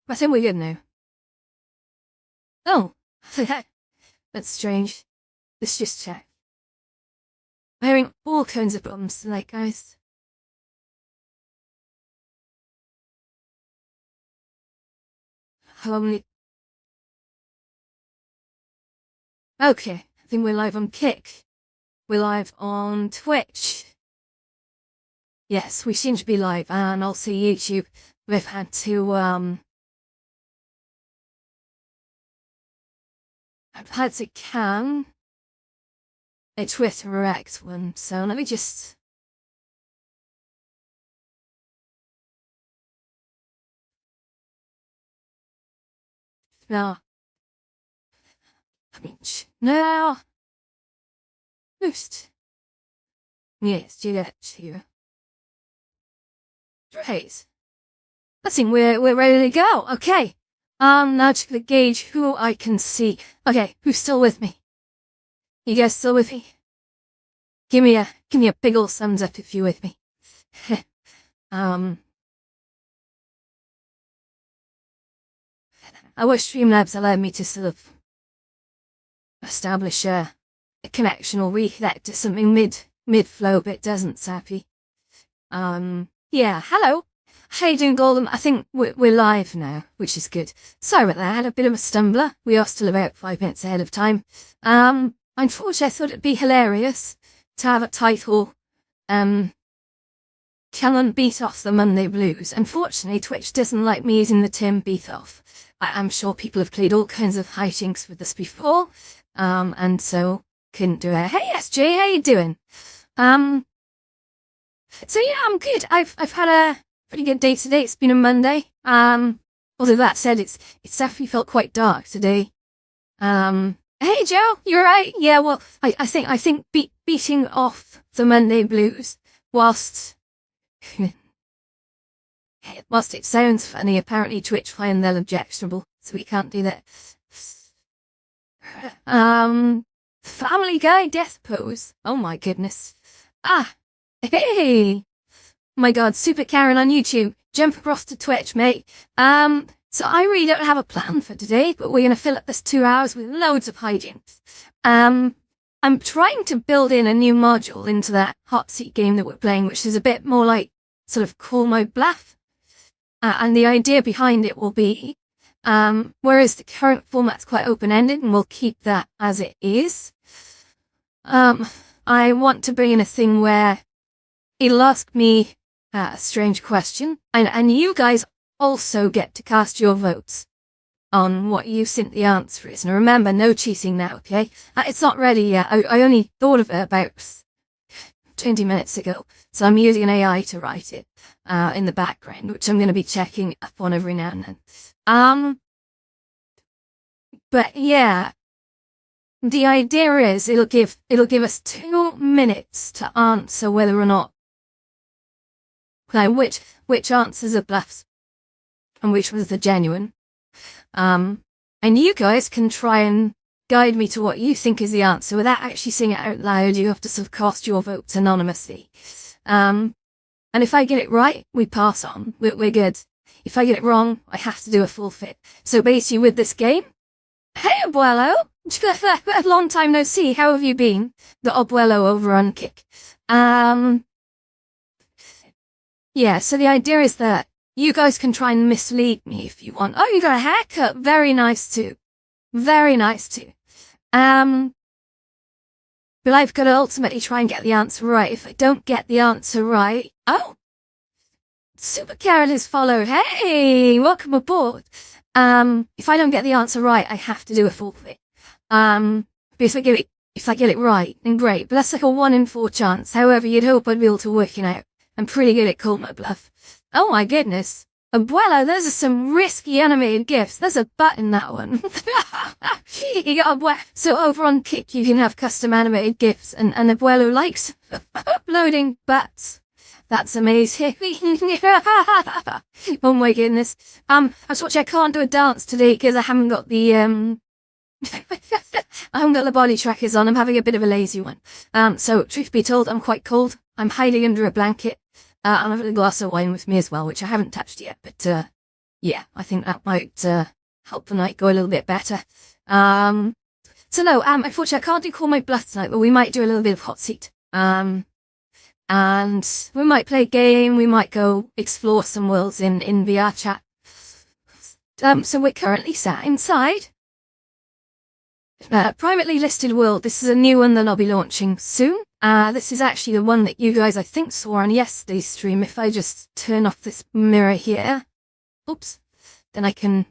I think we're good now. Oh, that's strange. Let's just check. I'm hearing all kinds of problems tonight, guys. How many? Okay, I think we're live on Kick. We're live on Twitch. Yes, we seem to be live, and also YouTube. We've had to, I've had to can a Twitter X one, so let me just... No. No. Boost. Yes, do that too. Great. I think we're ready to go. Okay. Now to gauge who I can see. Okay, who's still with me? You guys still with me? Give me a big ol' thumbs up if you're with me. I wish Streamlabs allowed me to sort of establish a connection or reconnect to something mid-flow, but it doesn't, Sappy. Yeah, hello. How you doing, Golden? I think we're live now, which is good. Sorry about that, I had a bit of a stumbler. We are still about 5 minutes ahead of time. Unfortunately, I thought it'd be hilarious to have a title, Cannon beat off the Monday Blues. Unfortunately, Twitch doesn't like me using the term beat off. I'm sure people have played all kinds of hijinks with this before, and so couldn't do it. Hey SJ, how you doing? So yeah, I'm good. I've had a pretty good day today. It's been a Monday. Although that said, it's definitely felt quite dark today. Hey Joe, you alright? Yeah, well, I think beating off the Monday Blues whilst it sounds funny, apparently Twitch find them objectionable, so we can't do that. Family Guy death pose. Oh my goodness. Hey! My god, Super Karen on YouTube. Jump across to Twitch, mate. So I really don't have a plan for today, but we're gonna fill up this 2 hours with loads of hijinks. I'm trying to build in a new module into that hot seat game that we're playing, which is a bit more like sort of call my bluff. And the idea behind it will be, whereas the current format's quite open-ended and we'll keep that as it is, I want to bring in a thing where it'll ask me a strange question, and you guys also get to cast your votes on what you think the answer is. Now remember, no cheating now, okay? It's not ready yet. I only thought of it about 20 minutes ago, so I'm using an AI to write it in the background, which I'm going to be checking up on every now and then. But yeah, the idea is it'll give us 2 minutes to answer whether or not, like, which answers are bluffs and which ones are genuine. And you guys can try and guide me to what you think is the answer without actually saying it out loud. You have to sort of cast your votes anonymously. And if I get it right, we pass on. We're good. If I get it wrong, I have to do a full fit. So basically with this game, hey Abuelo! A long time no see, how have you been? The Abuelo over on Kick. Yeah, so the idea is that you guys can try and mislead me if you want. Oh, you got a haircut. Very nice too. Very nice too. But I've got to ultimately try and get the answer right. If I don't get the answer right... Oh! Super Karen is followed. Hey! Welcome aboard. If I don't get the answer right, I have to do a forfeit. Because if I get it right, then great. But that's like a 1 in 4 chance. However, you'd hope I'd be able to work it out. I'm pretty good at call my bluff. Oh my goodness. Abuelo, those are some risky animated GIFs. There's a butt in that one. You got Abuelo. So over on Kick, you can have custom animated GIFs, and Abuelo likes uploading butts. That's amazing. Oh my goodness. Unfortunately, I can't do a dance today because I haven't got the, I haven't got the body trackers on. I'm having a bit of a lazy one. So truth be told, I'm quite cold. I'm hiding under a blanket. And I've got a glass of wine with me as well, which I haven't touched yet, but, yeah, I think that might help the night go a little bit better. So no, unfortunately I can't do Call My Bluff tonight, but we might do a little bit of Hot Seat. And we might play a game, we might go explore some worlds in VR chat. So we're currently sat inside privately listed world. This is a new one that I'll be launching soon. This is actually the one that you guys I think saw on yesterday's stream. If I just turn off this mirror here, oops, then I can,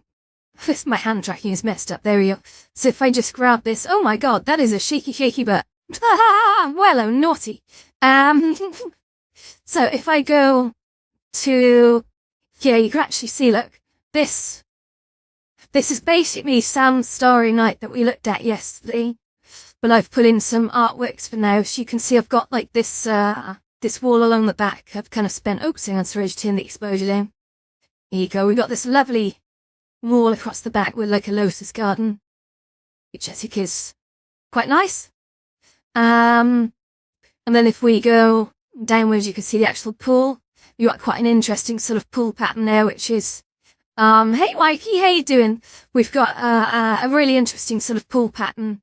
my hand tracking is messed up, there we go. So if I just grab this, oh my god, that is a shaky butt. Well, oh naughty. So if I go to here, you can actually see, look, this is basically Sam's Starry Night that we looked at yesterday, but I've put in some artworks for now. So you can see I've got like this this wall along the back. I've kind of spent, oops, hang on, sorry, to turn the exposure down. Here you go. We've got this lovely wall across the back with like a lotus garden, which I think is quite nice. And then if we go downwards, you can see the actual pool. You've got quite an interesting sort of pool pattern there, which is, hey wifey, how you doing? We've got a really interesting sort of pool pattern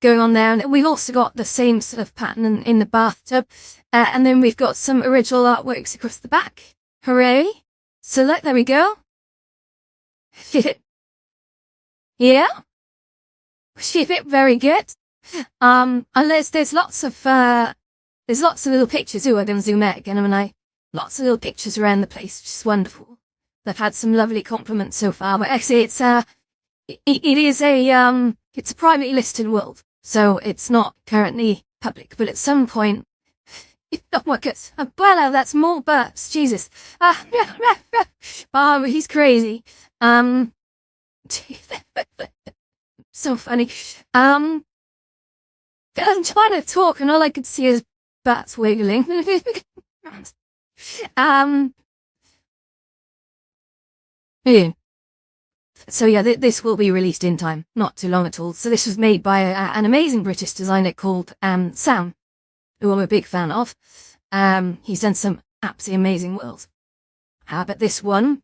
going on there, and we've also got the same sort of pattern in the bathtub, and then we've got some original artworks across the back. Hooray! So look, there we go. Yeah, very good. And there's lots of little pictures. Ooh, I'm gonna zoom out again, haven't I? Lots of little pictures around the place, which is wonderful. They've had some lovely compliments so far, but actually it's it's a privately listed world, so it's not currently public, but at some point, oh my goodness, well, that's more burps, Jesus. Oh, he's crazy. So funny. I'm trying to talk and all I could see is bats wiggling. Yeah. So yeah, this will be released in time, not too long at all. So this was made by an amazing British designer called Sam, who I'm a big fan of. He's done some absolutely amazing worlds. But this one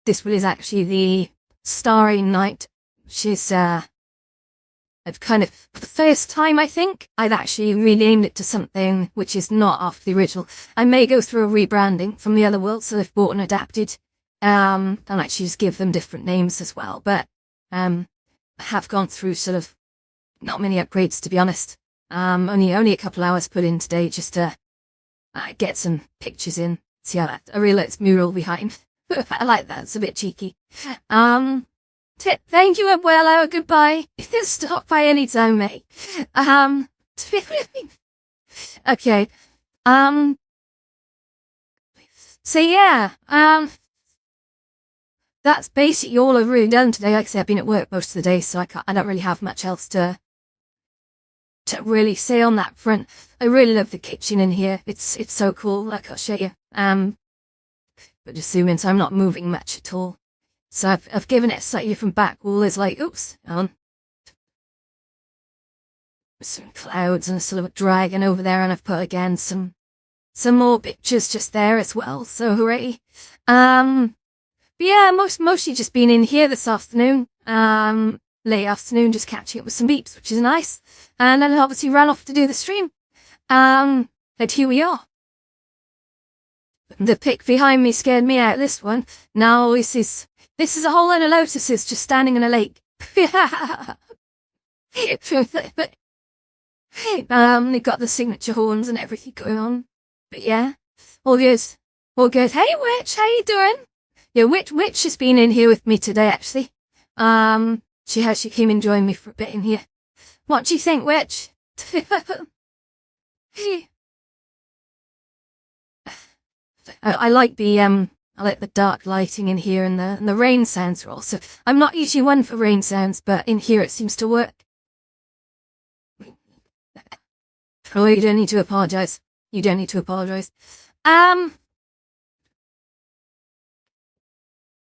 is actually the Starry Night, which is I've kind of, for the first time I think, I've actually renamed it to something which is not after the original. I may go through a rebranding from the other worlds, so they've bought and adapted. And actually just give them different names as well, but I have gone through sort of not many upgrades, to be honest. Only a couple hours put in today just to get some pictures in. See how that, I really like this mural behind. I like that, it's a bit cheeky. Thank you, Abuelo, goodbye. Stop by any time, mate. Okay. So yeah, that's basically all I've really done today. Like I said, I've been at work most of the day, so I don't really have much else to really say on that front. I really love the kitchen in here. It's so cool. Like, I'll show you. But just zoom in, so I'm not moving much at all. So I've given it a slightly different back wall. There's like, oops, on some clouds and sort of a dragon over there, and I've put again some more pictures just there as well. So hooray! But yeah, mostly just been in here this afternoon, late afternoon, just catching up with some beeps, which is nice. And then obviously ran off to do the stream. And here we are. The pic behind me scared me out, this one. Now this is a whole lot of lotuses just standing in a lake. They've got the signature horns and everything going on. But yeah, all good. All good. Hey Witch, how you doing? Yeah, Witch has been in here with me today, actually. She came and joined me for a bit in here. What do you think, Witch? I like the dark lighting in here, and the rain sounds are also. I'm not usually one for rain sounds, but in here it seems to work. Oh, you don't need to apologize. You don't need to apologize.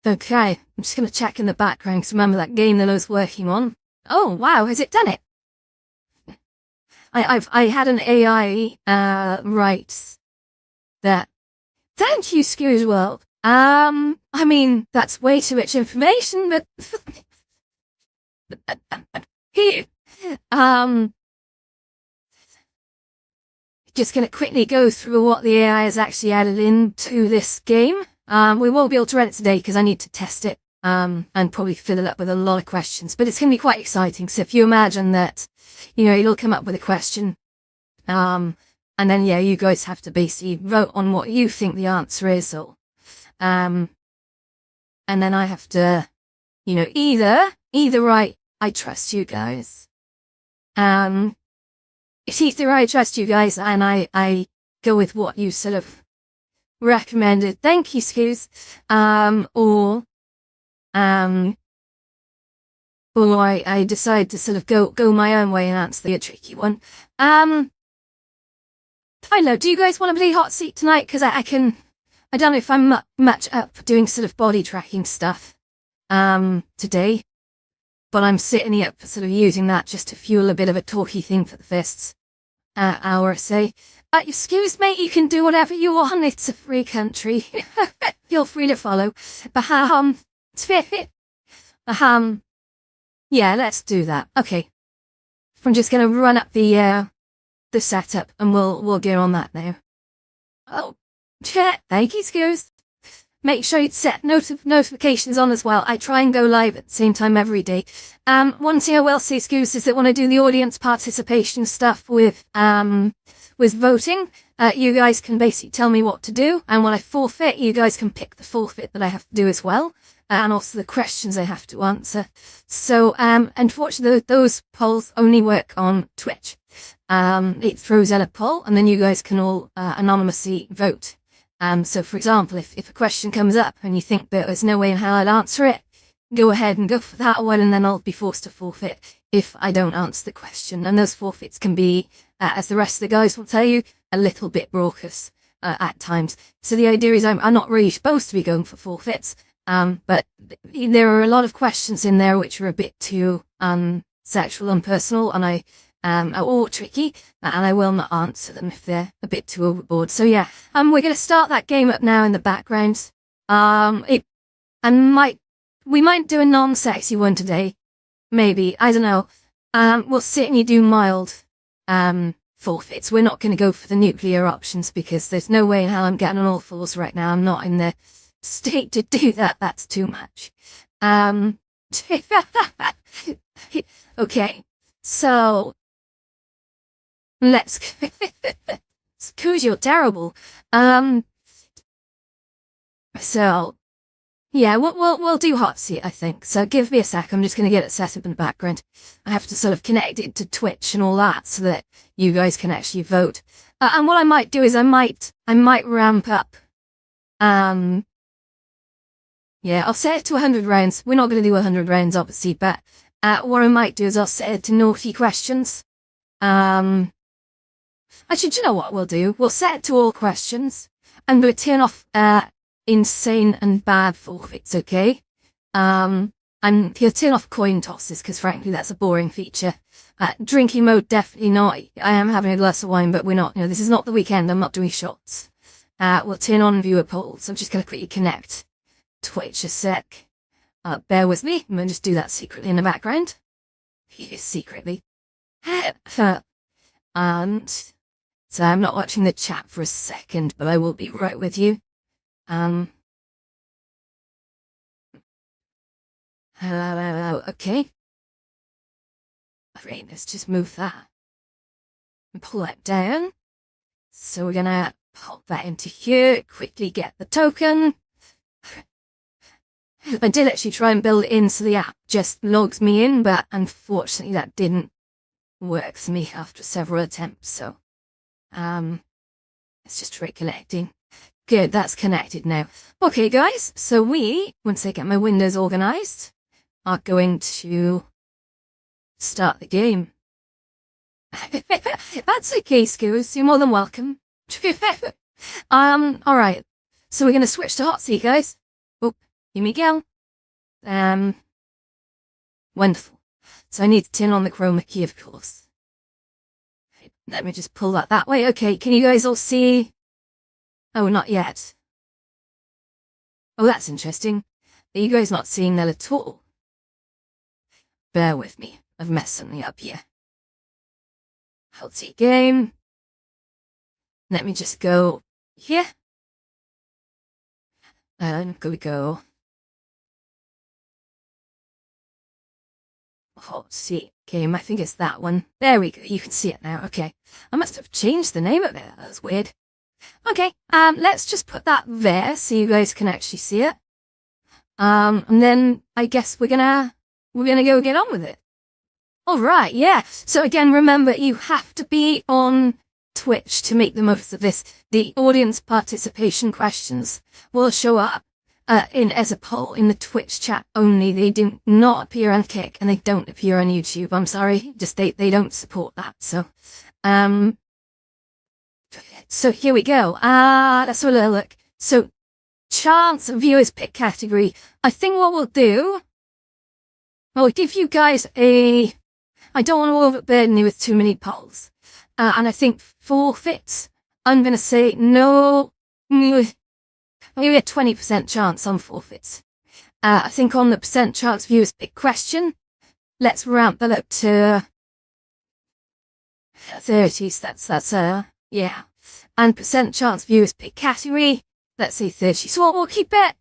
Okay, I'm just gonna check in the background because remember that game that I was working on. Oh wow, has it done it? I had an AI write that. Thank you, Skews World. I mean, that's way too much information, but here, just gonna quickly go through what the AI has actually added into this game. We won't be able to run it today because I need to test it, and probably fill it up with a lot of questions, but it's gonna be quite exciting. So if you imagine that, it'll come up with a question, and then, yeah, you guys have to basically vote on what you think the answer is, or, and then I have to, either write, I trust you guys. It's either I trust you guys and I go with what you sort of recommended. Thank you, Scoos. Or I decide to sort of go my own way and answer the tricky one. I don't know, do you guys want to play Hot Seat tonight? Because I don't know if I'm much up for doing sort of body tracking stuff, today. But I'm sitting here for sort of using that just to fuel a bit of a talky thing for the fists. Hour, say, excuse me, you can do whatever you want, it's a free country. Feel free to follow. Yeah, let's do that. Okay. I'm just gonna run up the setup and we'll get on that now. Oh, thank you, Scoos. Make sure you set notifications on as well. I try and go live at the same time every day. One thing I will say, Scoos, is that when I do the audience participation stuff with voting, you guys can basically tell me what to do. And when I forfeit, you guys can pick the forfeit that I have to do as well. And also the questions I have to answer. So, unfortunately, those polls only work on Twitch. It throws out a poll and then you guys can all, anonymously vote. So for example, if a question comes up and you think that there's no way in how I'd answer it, go ahead and go for that one and then I'll be forced to forfeit if I don't answer the question. And those forfeits can be, as the rest of the guys will tell you, a little bit raucous, at times. So the idea is I'm not really supposed to be going for forfeits, but there are a lot of questions in there which are a bit too, sexual and personal and or tricky, and I will not answer them if they're a bit too overboard. So yeah, we're gonna start that game up now in the background. We might do a non-sexy one today. Maybe, I don't know. We'll certainly do mild, forfeits. We're not gonna go for the nuclear options because there's no way in hell I'm getting on all fours right now. I'm not in the state to do that. That's too much. Okay, so let's Scoos, you're terrible. So yeah, we'll do Hot Seat, I think. So give me a sec. I'm just gonna get it set up in the background. I have to sort of connect it to Twitch and all that so that you guys can actually vote. And what I might do is I might ramp up. Yeah, I'll set it to 100 rounds. We're not gonna do 100 rounds, obviously, but what I might do is I'll set it to naughty questions. Actually, do you know what we'll do? We'll set it to all questions, and we'll turn off, insane and bad forfeits, okay? And he'll turn off coin tosses, because frankly, that's a boring feature. Drinking mode, definitely not. I am having a glass of wine, but we're not, this is not the weekend, I'm not doing shots. We'll turn on viewer polls. I'm just gonna quickly connect Twitch a sec. Bear with me, I'm gonna just do that secretly in the background. Secretly. And so I'm not watching the chat for a second, but I will be right with you. Okay. Right, let's just move that. And pull that down. So we're gonna pop that into here, quickly get the token. I did actually try and build it in so the app just logs me in, but unfortunately that didn't work for me after several attempts, so it's just reconnecting. Good, that's connected now. Okay guys, so once I get my windows organized, are going to start the game. That's okay, Scoos, you're more than welcome. Alright, so we're gonna switch to Hot Seat, guys. Oh, here we go. Wonderful. So I need to turn on the chroma key, of course. Let me just pull that way. Okay, can you guys all see? Oh, not yet. Oh, that's interesting. Are you guys not seeing that at all? Bear with me. I've messed something up here. I'll take game. Let me just go here. And go we go. Oh, see, game, I think it's that one. There we go, you can see it now, okay. I must have changed the name of it, that's weird. Okay, let's just put that there so you guys can actually see it. And then I guess we're gonna go get on with it. Alright, yeah. So again, remember, you have to be on Twitch to make the most of this. The audience participation questions will show up as a poll in the Twitch chat only. They do not appear on Kick and they don't appear on YouTube. I'm sorry, just they don't support that. So here we go. Let's have a little look. So chance of viewers pick category. I think what we'll do, I'll give you guys I don't want to overburden you with too many polls. And I think forfeits, I'm going to say no, maybe a 20% chance on forfeits. I think on the percent chance viewers pick question, let's ramp that up to 30s. That's yeah. And percent chance viewers pick category, let's say 30. So we'll keep it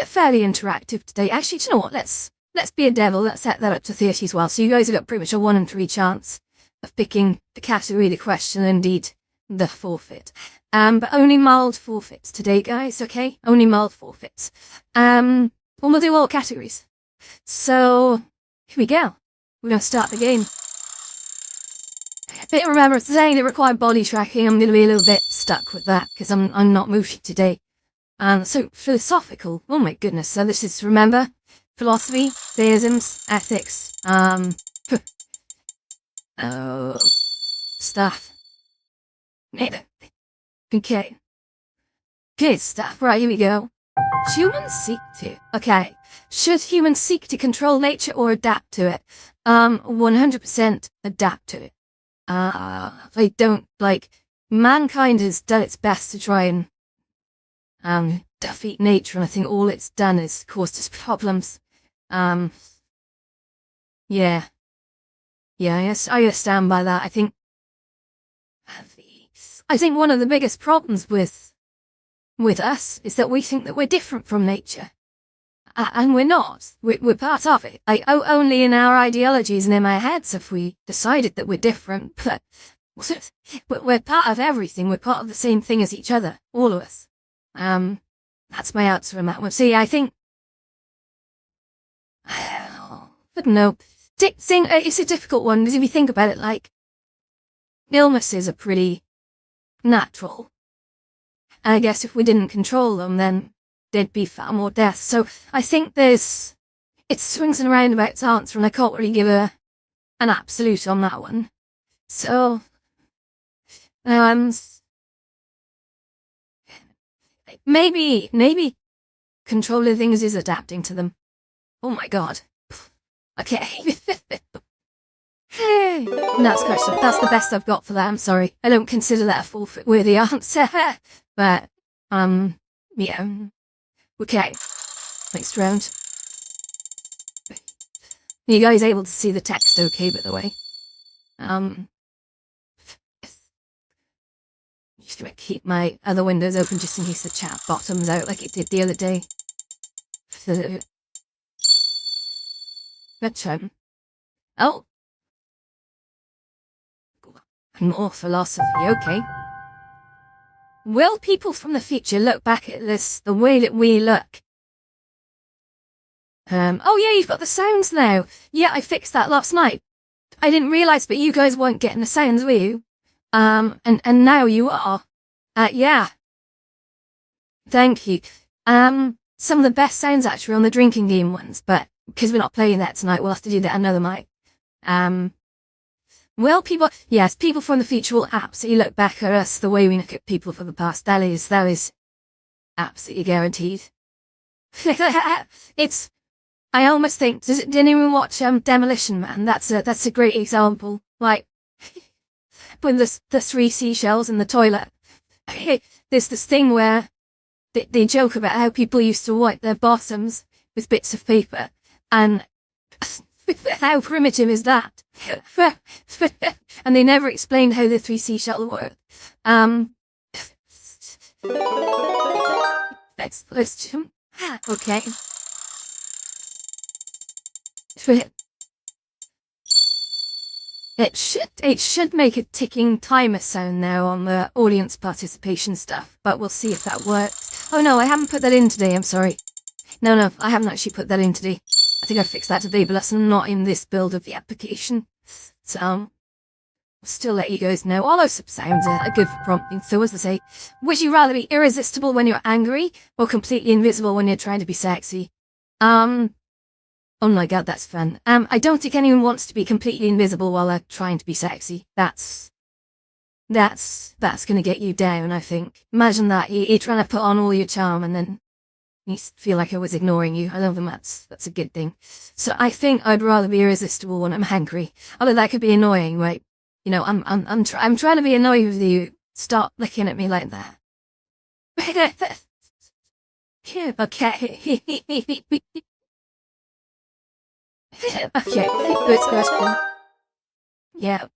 fairly interactive today. Actually, do you know what? Let's be a devil. Let's set that up to 30 as well. So you guys have got pretty much a 1 in 3 chance of picking the category, the question, and indeed the forfeit. But only mild forfeits today, guys, okay? Only mild forfeits. We'll do all categories. So, here we go. We're going to start the game. But remember, today they require body tracking. I'm going to be a little bit stuck with that because I'm not moving today. So, philosophical. Oh my goodness. So this is, remember, philosophy, theisms, ethics, stuff. Okay. Good stuff. Right, here we go. Humans seek to. Okay. Should humans seek to control nature or adapt to it? 100% adapt to it. I don't, mankind has done its best to try and defeat nature, and I think all it's done is caused us problems. Yeah. Yeah, yes, I stand by that. I think one of the biggest problems with us is that we think that we're different from nature. And we're not. We're part of it. Only in our ideologies and in our heads have we decided that we're different, but we're part of everything. We're part of the same thing as each other. All of us. That's my answer on that one. So yeah, I think, but no, it's a difficult one, because if you think about it, illnesses are pretty natural. And I guess if we didn't control them, then there'd be far more deaths. So I think it's swings and roundabouts answer, and I can't really give an absolute on that one. So, maybe controlling things is adapting to them. Oh my god. Okay. That's question. That's the best I've got for that. I'm sorry. I don't consider that a forfeit-worthy answer. But, yeah. Okay. Next round. Are you guys able to see the text okay, by the way? Just gonna keep my other windows open just in case the chat bottoms out like it did the other day. But, oh. More philosophy, okay. Will people from the future look back at this the way that we look? Oh yeah, you've got the sounds now. Yeah, I fixed that last night. I didn't realise, but you guys weren't getting the sounds, were you? And now you are. Yeah. Thank you. Some of the best sounds actually on the drinking game ones, but because we're not playing that tonight, we'll have to do that another night. Well, people from the future will absolutely look back at us the way we look at people from the past. That is absolutely guaranteed. I almost think, did anyone watch, Demolition Man? That's a great example. Like, with the 3 seashells in the toilet. There's this thing where they joke about how people used to wipe their bottoms with bits of paper, and how primitive is that? And they never explained how the 3C shuttle worked. Next question. Okay. It should make a ticking timer sound now on the audience participation stuff, but we'll see if that works. Oh no, I haven't put that in today, I'm sorry. No, I haven't actually put that in today. I think I fixed that today, but that's not in this build of the application. So, I'll still let you guys know. All those sounds are good for prompting. So as I say, would you rather be irresistible when you're angry or completely invisible when you're trying to be sexy? Oh my god, that's fun. I don't think anyone wants to be completely invisible while they're trying to be sexy. That's gonna get you down, I think. Imagine that, you're trying to put on all your charm and then you feel like I was ignoring you. I don't think that's a good thing. So I think I'd rather be irresistible when I'm angry. Although that could be annoying, right? You know, I'm trying to be annoyed with you. Stop looking at me like that. Okay. Okay, good question. Yeah.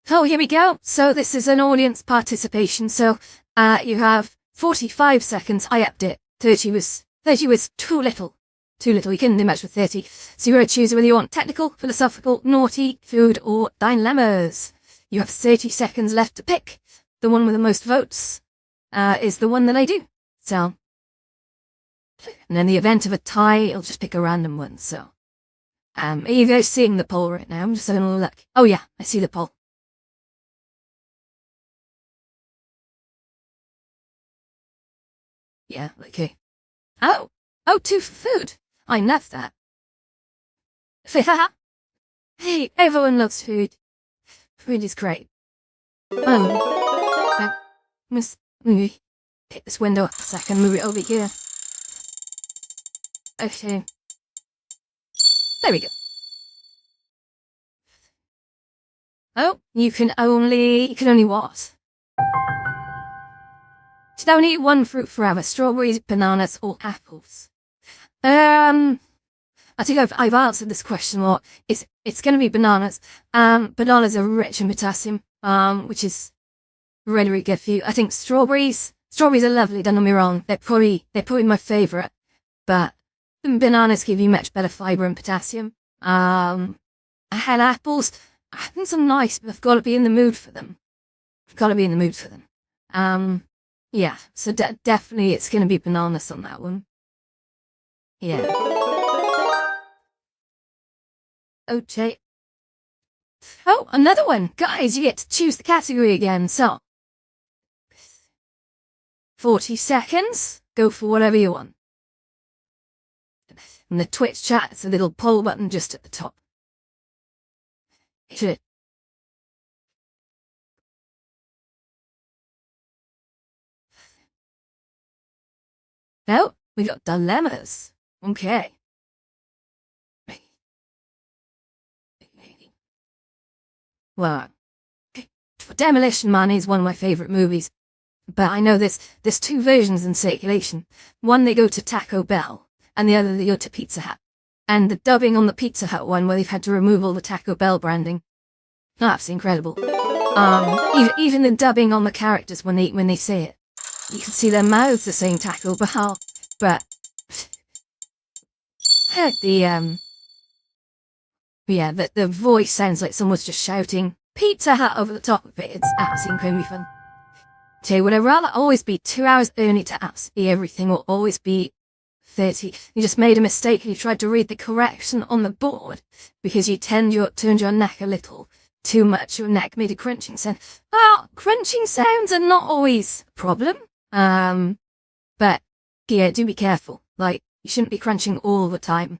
Oh, here we go. So this is an audience participation. So, you have 45 seconds. I upped it. 30 was too little. Too little. You couldn't do much with 30. So you're going to choose whether you want technical, philosophical, naughty, food, or dilemmas. You have 30 seconds left to pick. The one with the most votes, is the one that I do. So, and in the event of a tie, it'll just pick a random one, so. Are you guys seeing the poll right now? I'm just having a little look. Oh yeah, I see the poll. Yeah, okay. Oh, two for food. I love that. Hey, everyone loves food. Food is great. Must hit this window a second, move it over here. Okay. There we go. Oh, you can only what? You can only eat one fruit forever. Strawberries, bananas, or apples. I think I've answered this question a lot. It's gonna be bananas. Bananas are rich in potassium, which is really, really good for you. I think strawberries are lovely, don't get me wrong. They're probably my favorite, but bananas give you much better fiber and potassium. I had apples. I think some nice, but I've got to be in the mood for them. Yeah, so definitely it's going to be bananas on that one. Yeah. Okay. Oh, another one. Guys, you get to choose the category again, so. 40 seconds. Go for whatever you want. In the Twitch chat, it's a little poll button just at the top. Hit it. Now, we got dilemmas. Okay. Well, Demolition Man is one of my favourite movies. But I know there's two versions in circulation. One they go to Taco Bell, and the other they go to Pizza Hut. And the dubbing on the Pizza Hut one, where they've had to remove all the Taco Bell branding. That's incredible. Even the dubbing on the characters when they say it. You can see their mouths are saying Taco Bell, but the voice sounds like someone's just shouting Pizza Hut over the top of it. It's absolutely incredibly fun. So would I rather always be 2 hours early to absolutely everything, or always be 30? You just made a mistake and you tried to read the correction on the board because you turned your neck a little too much. Your neck made a crunching sound. Well, crunching sounds are not always a problem. But yeah, do be careful. Like, you shouldn't be crunching all the time.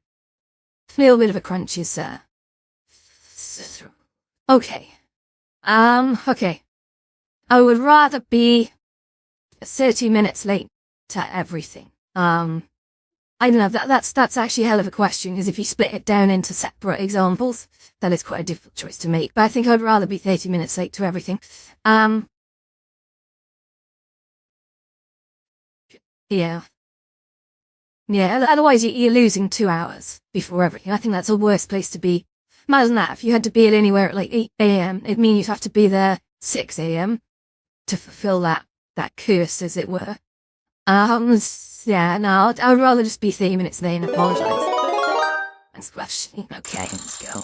A little bit of a crunch is okay. Okay. I would rather be 30 minutes late to everything. I don't know, that's actually a hell of a question, because if you split it down into separate examples, that is quite a difficult choice to make. But I think I'd rather be 30 minutes late to everything. Yeah. Yeah, otherwise you're losing 2 hours before everything. I think that's the worst place to be. Imagine that, if you had to be at anywhere at like 8 a.m., it'd mean you'd have to be there 6 a.m. to fulfill that curse, as it were. Yeah, no, I'd rather just be 30 minutes late and apologise. That's rushing. Okay, let's go.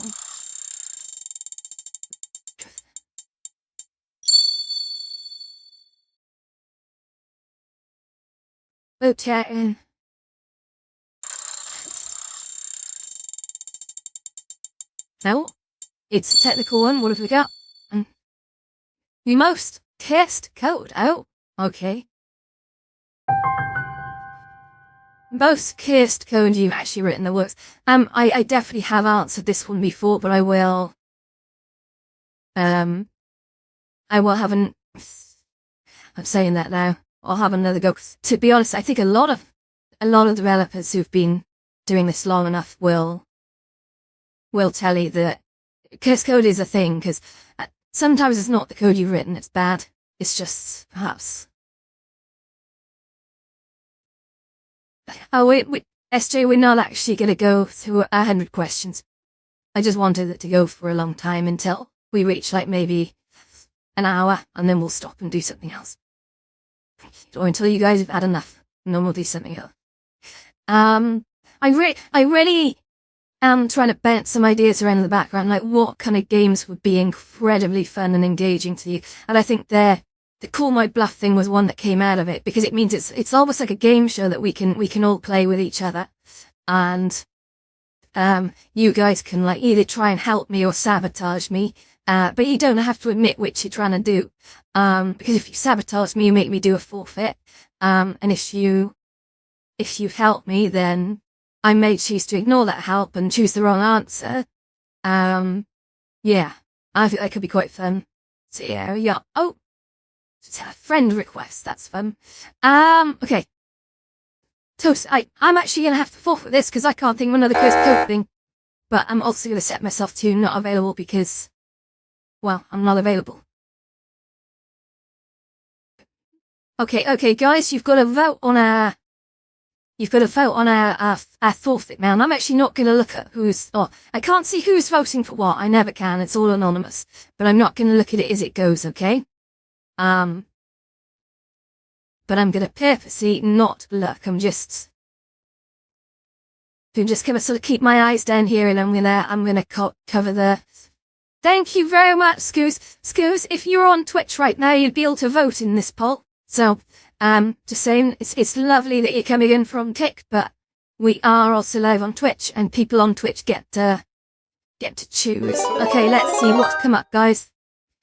Okay. No, it's a technical one. What have we got? The most cursed code. Oh, okay. Most cursed code you've actually written the works. I definitely have answered this one before, but I will have I'm saying that now. I'll have another go. To be honest, I think a lot of developers who've been doing this long enough will tell you that curse code is a thing, because sometimes it's not the code you've written that's bad. It's just perhaps. Oh, SJ, we're not actually going to go through 100 questions. I just wanted it to go for a long time until we reach like maybe an hour, and then we'll stop and do something else. Or until you guys have had enough, and then we'll do something else. I really am trying to bounce some ideas around in the background, like what kind of games would be incredibly fun and engaging to you. And I think the Call My Bluff thing was one that came out of it, because it means it's almost like a game show that we can all play with each other. And you guys can like either try and help me or sabotage me. But you don't have to admit which you're trying to do. Because if you sabotage me, you make me do a forfeit. And if you help me, then I may choose to ignore that help and choose the wrong answer. Yeah, I think that could be quite fun. So yeah. Oh, it's a friend request. That's fun. Okay. Toast, I'm actually gonna have to forfeit this because I can't think of another cursed code thing. But I'm also gonna set myself to not available because, well, I'm not available. Okay, guys, you've got to vote on our forfeit now. And I'm actually not going to look at I can't see who's voting for what. I never can. It's all anonymous. But I'm not going to look at it as it goes, okay? But I'm going to purposely not look. I'm just going to sort of keep my eyes down here, and I'm going to cover the. Thank you very much, Scoos. Scoos, if you're on Twitch right now, you'd be able to vote in this poll. So, just saying, it's lovely that you're coming in from Kick, but we are also live on Twitch, and people on Twitch get to choose. Okay, let's see what's come up, guys.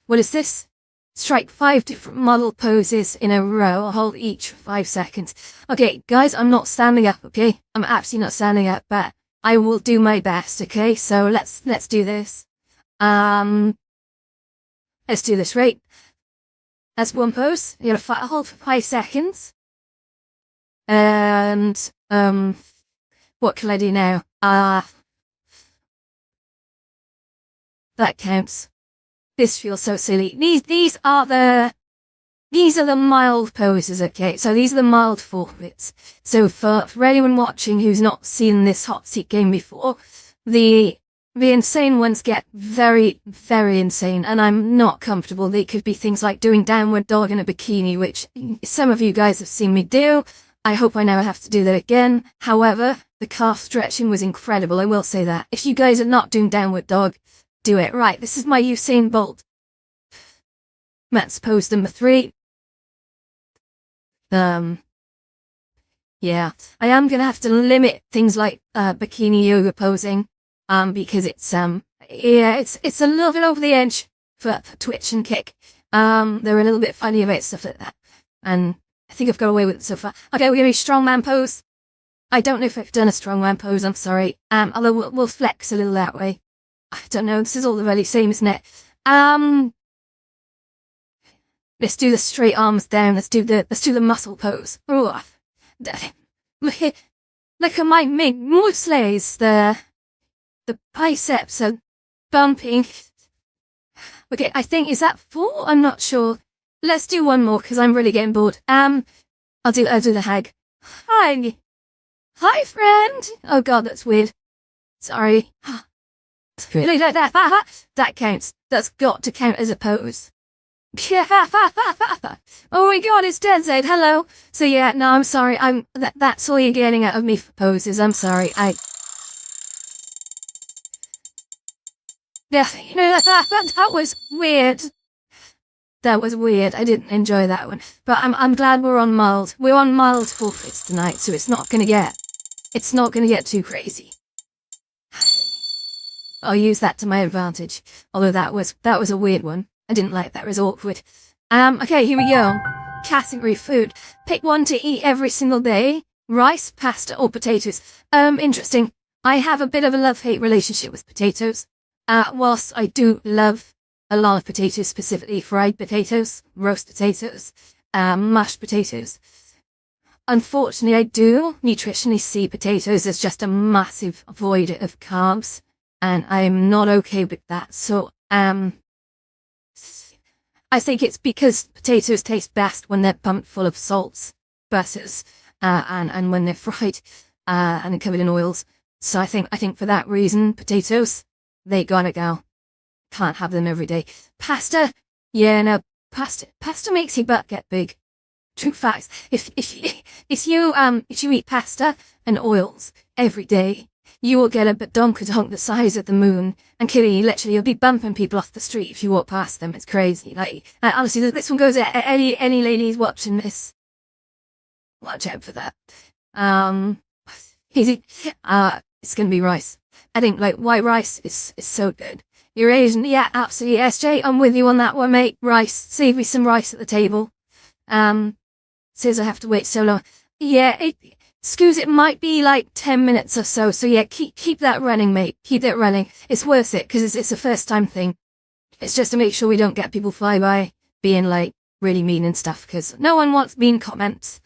What is this? Strike 5 different model poses in a row. Hold each for 5 seconds. Okay, guys, I'm not standing up, okay? I'm absolutely not standing up, but I will do my best, okay? So let's do this. Let's do this, right? That's one pose. You gotta hold for 5 seconds. And, what can I do now? That counts. This feels so silly. These are the mild poses, okay? So these are the mild forfeits. So for anyone watching who's not seen this hot seat game before, the insane ones get very, very insane, and I'm not comfortable. They could be things like doing downward dog in a bikini, which some of you guys have seen me do. I hope I never have to do that again. However, the calf stretching was incredible, I will say that. If you guys are not doing downward dog, do it. Right, this is my Usain Bolt. Matt's pose number 3. Yeah, I am gonna have to limit things like bikini yoga posing. Because it's it's a little bit over the edge for Twitch and Kick. They're a little bit funny about stuff like that. And I think I've got away with it so far. Okay, we're gonna be strongman pose. I don't know if I've done a strongman pose, I'm sorry. Although we'll flex a little that way. I don't know, this is all the really same, isn't it? Let's do the straight arms down, let's do the muscle pose. Ooh. Look at my muscles there. The biceps are bumping. Okay, I think, is that 4? I'm not sure. Let's do one more, because I'm really getting bored. I'll do the hag. Hi. Hi, friend. Oh god, that's weird. Sorry. Really, that counts. That's got to count as a pose. Oh my god, it's Denzade. Hello. So yeah, no, I'm sorry. That's all you're getting out of me for poses. I'm sorry. Yeah, that was weird. That was weird. I didn't enjoy that one. But I'm glad we're on mild. We're on mild forfeits tonight, so it's not gonna get too crazy. I'll use that to my advantage. Although that was a weird one. I didn't like that. It was awkward. Okay, here we go. Category food. Pick one to eat every single day. Rice, pasta, or potatoes. Interesting. I have a bit of a love-hate relationship with potatoes. Whilst I do love a lot of potatoes, specifically fried potatoes, roast potatoes, mashed potatoes. Unfortunately, I do nutritionally see potatoes as just a massive void of carbs, and I'm not okay with that. So, I think it's because potatoes taste best when they're pumped full of salts, butters, and when they're fried, and covered in oils. So I think for that reason, potatoes, they gotta go. Can't have them every day. Pasta, yeah, no, pasta makes your butt get big. True facts. If you eat pasta and oils every day, you will get a badonkadonk the size of the moon, and Kitty, literally, you'll be bumping people off the street if you walk past them. It's crazy. Like, honestly, this one goes at any ladies watching this. Watch out for that. Easy. It's gonna be rice. I think, like, white rice is so good. You're Asian, yeah, absolutely. SJ, I'm with you on that one, mate. Rice. Save me some rice at the table. Says I have to wait so long. Yeah, excuse, it might be like 10 minutes or so. So yeah, keep that running, mate. Keep that running. It's worth it because it's a first time thing. It's just to make sure we don't get people fly by being like really mean and stuff because no one wants mean comments.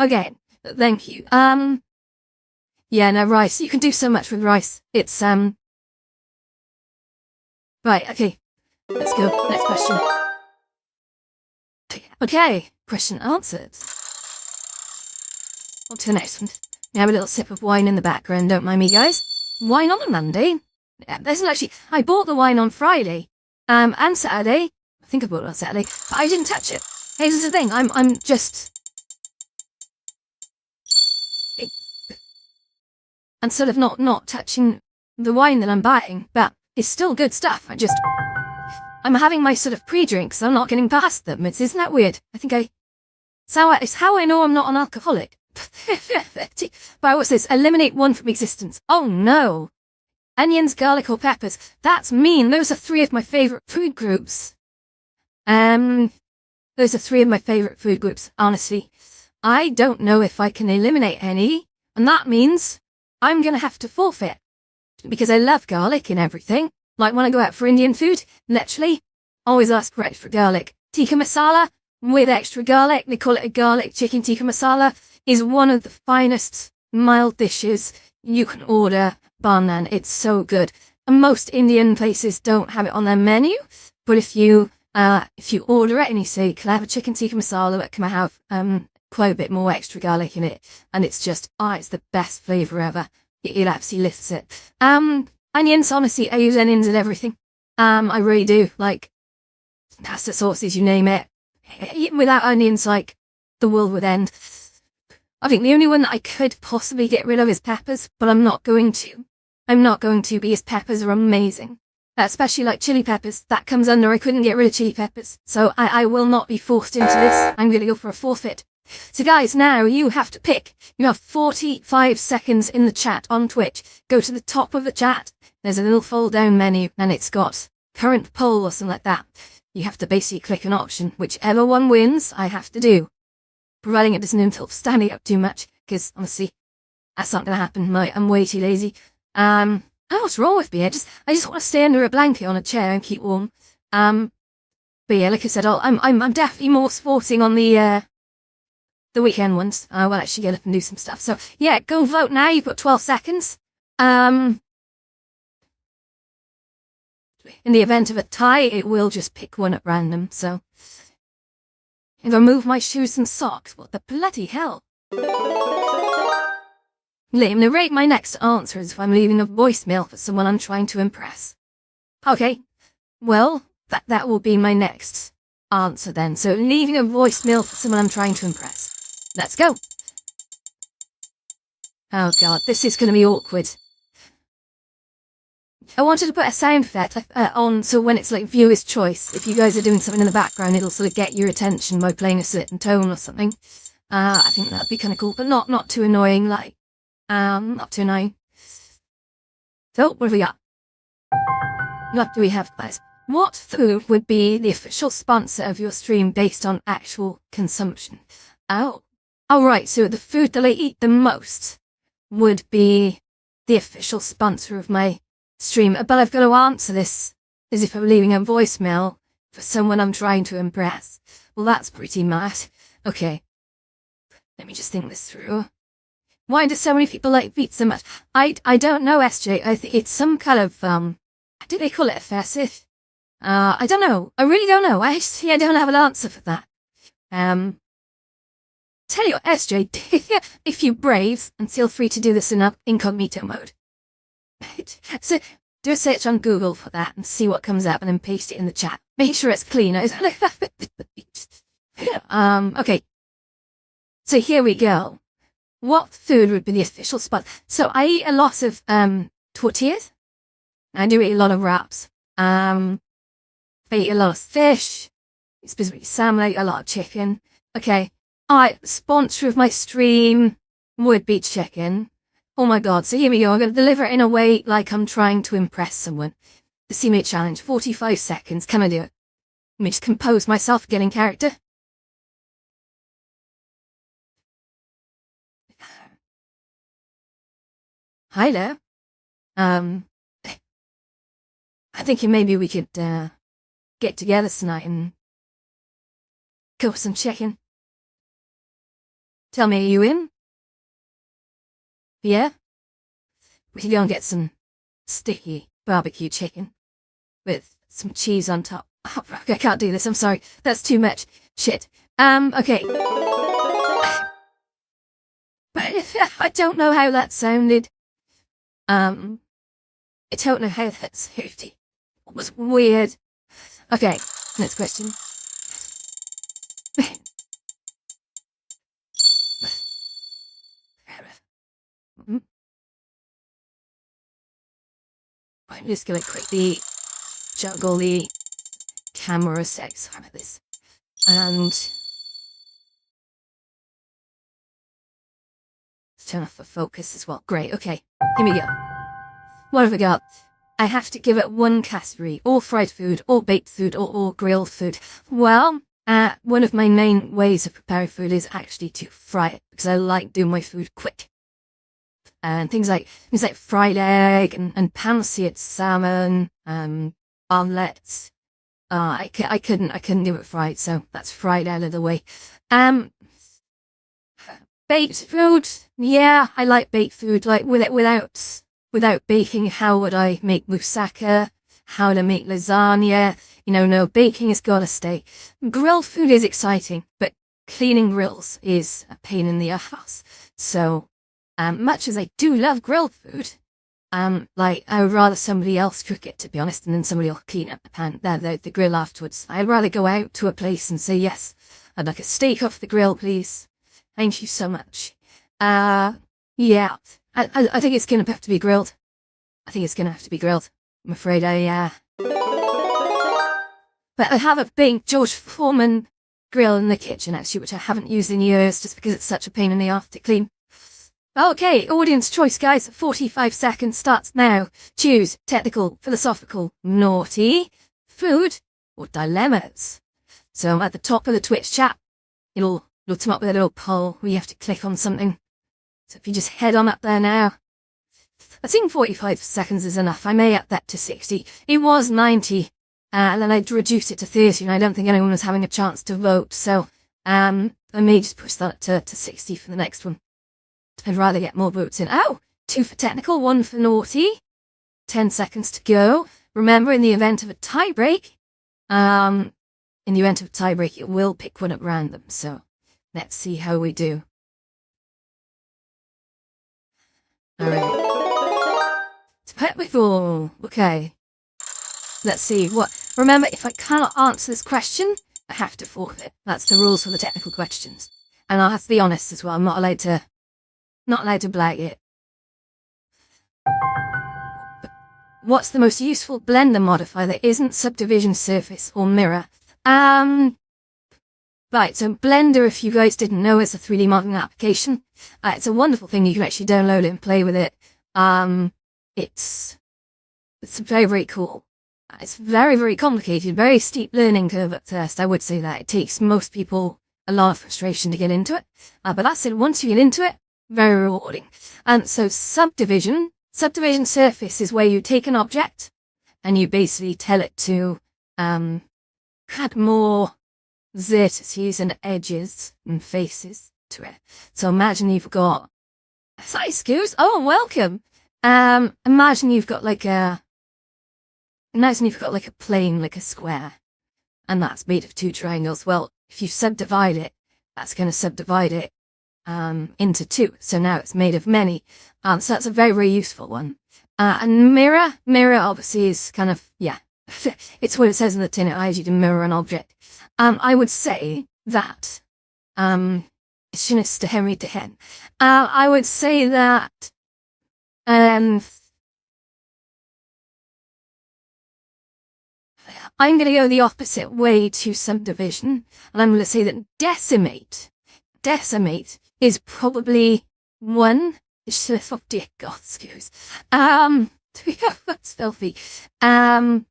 Okay, thank you. Yeah, no, rice. You can do so much with rice. It's, right, okay. Let's go. Next question. Okay, question answered. On to the next one. We have a little sip of wine in the background, don't mind me, guys. Wine on a Monday? Yeah, there's actually, I bought the wine on Friday, and Saturday. I think I bought it on Saturday, but I didn't touch it. Hey, this is the thing, I'm just... and sort of not touching the wine that I'm buying, but it's still good stuff. I'm having my sort of pre-drinks, so I'm not getting past them. Isn't that weird? It's how I know I'm not an alcoholic. But what's this? Eliminate one from existence. Oh no. Onions, garlic, or peppers. That's mean. Those are three of my favorite food groups. Those are three of my favorite food groups, honestly. I don't know if I can eliminate any, and that means I'm gonna have to forfeit. Because I love garlic in everything. Like when I go out for Indian food, literally, always ask for extra garlic. Tikka masala with extra garlic, they call it a garlic chicken tikka masala, is one of the finest mild dishes you can order, bar none. It's so good. And most Indian places don't have it on their menu, but if you order it and you say, can I have a chicken tikka masala, but can I have quite a bit more extra garlic in it? And it's just, it's the best flavour ever. It absolutely lifts it. Onions, honestly, I use onions in everything. I really do. Like, pasta sauces, you name it. Even without onions, like, the world would end. I think the only one that I could possibly get rid of is peppers, but I'm not going to. I'm not going to because peppers are amazing. Especially like chili peppers. That comes under I couldn't get rid of chili peppers. So I will not be forced into this. I'm going to go for a forfeit. So guys, now you have to pick. You have 45 seconds in the chat on Twitch. Go to the top of the chat. There's a little fold down menu and it's got current poll or something like that. You have to basically click an option. Whichever one wins, I have to do. Providing it doesn't involve standing up too much, because honestly, that's not going to happen. I'm way too lazy. What's wrong with me? I just want to stay under a blanket on a chair and keep warm. But yeah, like I said, I'm definitely more sporting on the weekend ones. I will actually get up and do some stuff. So yeah, go vote now. You've got 12 seconds. In the event of a tie, it will just pick one at random. So and remove my shoes and socks. What the bloody hell? Liam, narrate my next answer as if I'm leaving a voicemail for someone I'm trying to impress. Okay, well, that will be my next answer then. So leaving a voicemail for someone I'm trying to impress. Let's go. Oh god, this is going to be awkward. I wanted to put a sound effect on so when it's like viewer's choice, if you guys are doing something in the background, it'll sort of get your attention by playing a certain tone or something. I think that'd be kind of cool, but not too annoying, like, not too annoying. So, what have we got? What do we have, guys? What food would be the official sponsor of your stream based on actual consumption? Oh, right, so the food that I eat the most would be the official sponsor of my stream, but I've got to answer this as if I'm leaving a voicemail for someone I'm trying to impress. Well, that's pretty mad. Okay, let me just think this through. Why do so many people like beets so much? I don't know, SJ. I think it's some kind of, do they call it a facet? I don't know. I really don't know. I don't have an answer for that. Tell you what, SJ, if you brave, and feel free to do this in incognito mode. So, do a search on Google for that and see what comes up and then paste it in the chat. Make sure it's clean. Okay. So here we go. What food would be the official spot? So I eat a lot of, tortillas. I do eat a lot of wraps. I eat a lot of fish. Specifically salmon, I eat a lot of chicken. Okay. Sponsor of my stream would be chicken. Oh my god, so here we go. I'm going to deliver it in a way like I'm trying to impress someone. The CMA challenge, 45 seconds. Can I do it? Let me just compose myself, get in character. Hi there. I think maybe we could, get together tonight and go for some chicken. Tell me, are you in? Yeah? We can go and get some sticky barbecue chicken with some cheese on top. Oh, I can't do this, I'm sorry. That's too much. Shit. Okay. But I don't know how that sounded. I don't know how that sounded. It was weird. Okay, next question. I'm just gonna quickly juggle the camera sec. Sorry about this. And turn off the focus as well. Great, okay. Here we go. What have I got? I have to give it one category. All fried food, all baked food, or all grilled food. Well, one of my main ways of preparing food is actually to fry it, because I like doing my food quick. And things like fried egg and pan-seared salmon, omelets. I couldn't do it fried, so that's fried out of the way. Baked food, yeah, I like baked food. Like without baking, how would I make moussaka? How to make lasagna? No, baking has got to stay. Grilled food is exciting, but cleaning grills is a pain in the ass. So, much as I do love grilled food, I would rather somebody else cook it, to be honest, and then somebody will clean up the grill afterwards. I'd rather go out to a place and say, yes, I'd like a steak off the grill, please. Thank you so much. Yeah, I think it's gonna have to be grilled. I'm afraid but I have a big George Foreman grill in the kitchen, actually, which I haven't used in years, just because it's such a pain in the ass to clean. Okay, audience choice, guys. 45 seconds starts now. Choose technical, philosophical, naughty, food, or dilemmas. So at the top of the Twitch chat, it'll come up with a little poll where you have to click on something. So if you just head on up there now. I think 45 seconds is enough. I may up that to 60. It was 90, and then I'd reduce it to 30, and I don't think anyone was having a chance to vote, so I may just push that to 60 for the next one. I'd rather get more votes in. Oh, 2 for technical, 1 for naughty. 10 seconds to go. Remember, in the event of a tie break, in the event of tiebreak, it will pick one at random. So let's see how we do. Alright. To pet with all. Okay. Let's see what. Remember, if I cannot answer this question, I have to forfeit. That's the rules for the technical questions. And I'll have to be honest as well. I'm not allowed to blag it. But what's the most useful Blender modifier that isn't subdivision, surface, or mirror? Right, so Blender, if you guys didn't know, is a 3D modeling application. It's a wonderful thing. You can actually download it and play with it. It's very, very cool. It's very, very complicated, very steep learning curve at first. I would say that it takes most people a lot of frustration to get into it. But that's it. Once you get into it, very rewarding. And so subdivision surface is where you take an object and you basically tell it to add more vertices and edges and faces to it. So imagine you've got excuse. Oh, welcome. Imagine you've got like a plane, like a square, and that's made of two triangles. Well, if you subdivide it, that's going to subdivide it into two. So now it's made of many. So that's a very, very useful one. And mirror obviously is kind of, yeah, it's what it says in the tin. It allows you to mirror an object. I would say that, to Henry to Hen. I would say that, I'm going to go the opposite way to subdivision, and I'm going to say that decimate is probably one. Oh dear God, excuse. That's filthy. So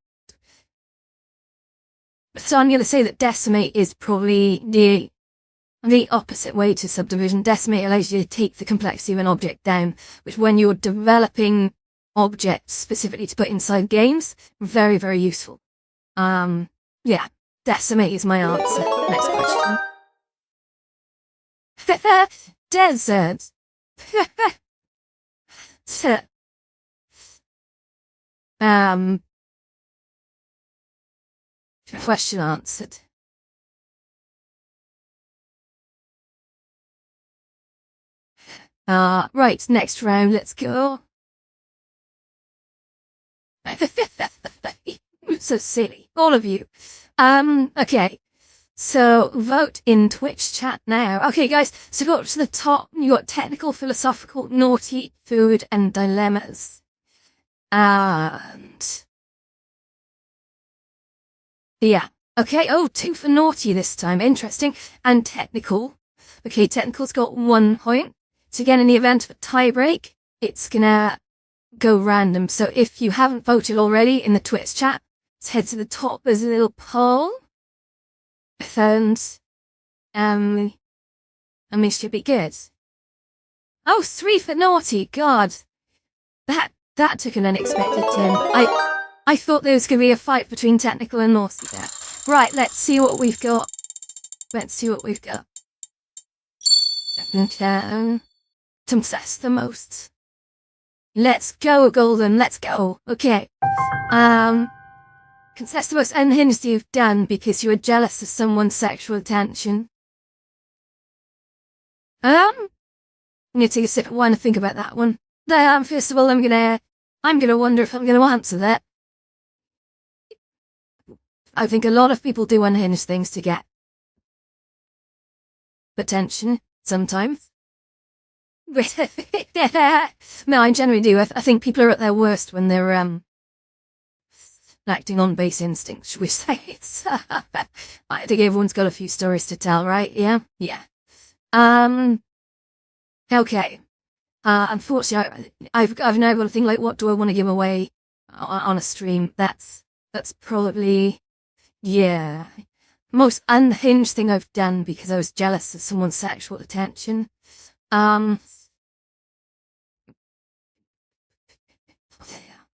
I'm going to say that decimate is probably the opposite way to subdivision. Decimate allows you to take the complexity of an object down, which when you're developing objects specifically to put inside games, very, very useful. Yeah, decimate is my answer. Next question. Desert. Question answered. Right, next round, let's go. So silly, all of you. Okay. So vote in Twitch chat now. Okay, guys, so go up to the top. You got technical, philosophical, naughty, food, and dilemmas. And yeah. Okay. Oh, 2 for naughty this time. Interesting. And technical. Okay, technical's got 1 point. So again, in the event of a tiebreak, it's gonna go random. So if you haven't voted already in the Twitch chat, let's head to the top. There's a little poll. And this should be good. Oh, 3 for naughty. God, that took an unexpected turn. I thought there was gonna be a fight between technical and naughty there. Right, let's see what we've got. Confess the most. Let's go, Golden. Let's go. Okay. Confess the most unhinged you've done because you were jealous of someone's sexual attention. I'm gonna take a sip of wine and think about that one. First of all, I'm gonna wonder if I'm gonna answer that. I think a lot of people do unhinged things to get attention, sometimes. No, I generally do. I think people are at their worst when they're, acting on base instinct, should we say. I think everyone's got a few stories to tell, right? Yeah? Yeah. Okay. Unfortunately, I've now got to think, like, what do I want to give away on a stream? That's probably, yeah, most unhinged thing I've done because I was jealous of someone's sexual attention.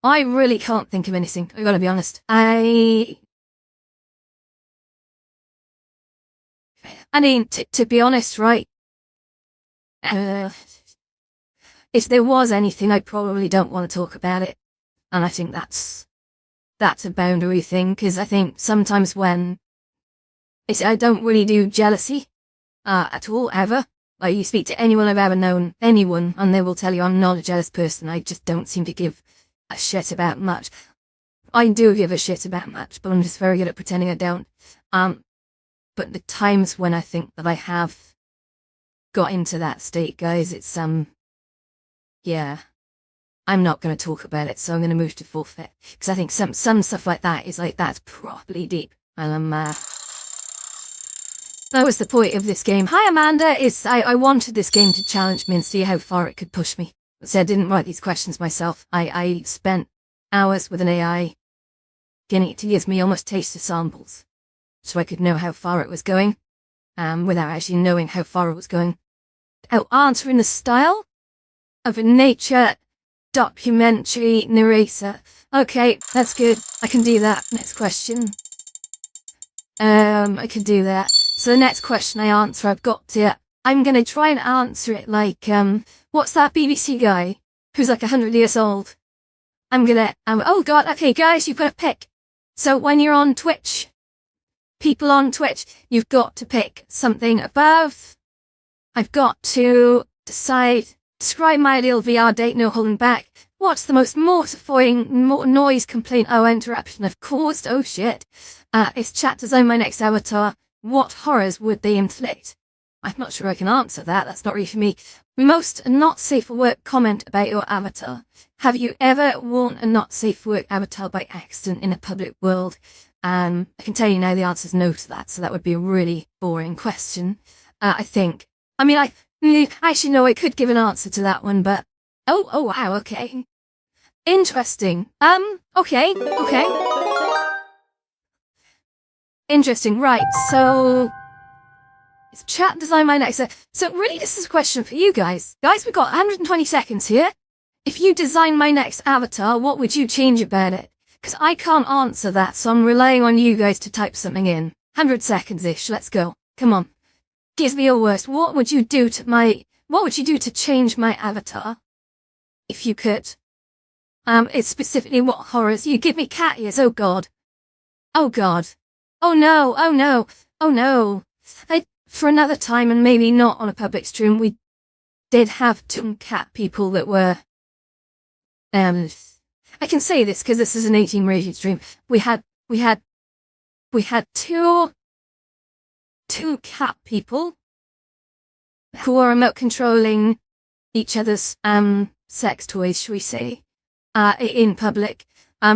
I really can't think of anything. I gotta be honest. I mean, to be honest, right? If there was anything, I probably don't want to talk about it. And I think that's a boundary thing, because I think sometimes when I don't really do jealousy, at all, ever. Like, you speak to anyone I've ever known, anyone, and they will tell you I'm not a jealous person. I just don't seem to give a shit about much. I do give a shit about much, but I'm just very good at pretending I don't. But the times when I think that I have got into that state, guys, it's, yeah. I'm not going to talk about it, so I'm going to move to forfeit. Because I think some stuff like that is like, that's properly deep. And that was the point of this game. Hi, Amanda. I wanted this game to challenge me and see how far it could push me. So I didn't write these questions myself. I spent hours with an AI getting it to give me almost taster samples so I could know how far it was going, without actually knowing how far it was going. I'll answer in the style of a nature documentary narrator. Okay, that's good. I can do that. Next question. I can do that. So the next question I answer, I've got to, I'm gonna try and answer it like, what's that BBC guy who's like 100 years old? I'm gonna, oh god, okay guys, you've got to pick. So when you're on Twitch, people on Twitch, you've got to pick something above. I've got to describe my ideal VR date, no holding back. What's the most mortifying noise complaint or interruption I've caused? Oh shit. Is chat design my next avatar? What horrors would they inflict? I'm not sure I can answer that. That's not really for me. Most not safe for work comment about your avatar. Have you ever worn a not safe for work avatar by accident in a public world? I can tell you now the answer is no to that. So that would be a really boring question. I think. I mean, actually, no, I could give an answer to that one, but oh, wow, okay. Interesting. Okay. Interesting, right, so is chat design my next, so really this is a question for you guys. Guys, we've got 120 seconds here. If you design my next avatar, what would you change about it? Because I can't answer that, so I'm relying on you guys to type something in. 100 seconds-ish, let's go. Come on. Give me your worst. What would you do to change my avatar? If you could. It's specifically what horrors. You give me cat ears, oh god. Oh god. Oh no. For another time, and maybe not on a public stream, we did have two cat people that were, I can say this because this is an 18 rated stream. We had two cat people who are remote controlling each other's, sex toys, shall we say, in public.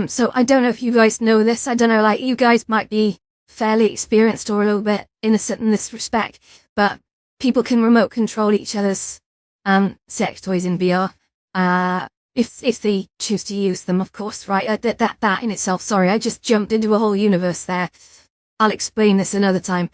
So I don't know if you guys know this. I don't know, like, you guys might be fairly experienced or a little bit innocent in this respect, but people can remote control each other's, sex toys in VR. If they choose to use them, of course, right? That in itself, sorry, I just jumped into a whole universe there. I'll explain this another time.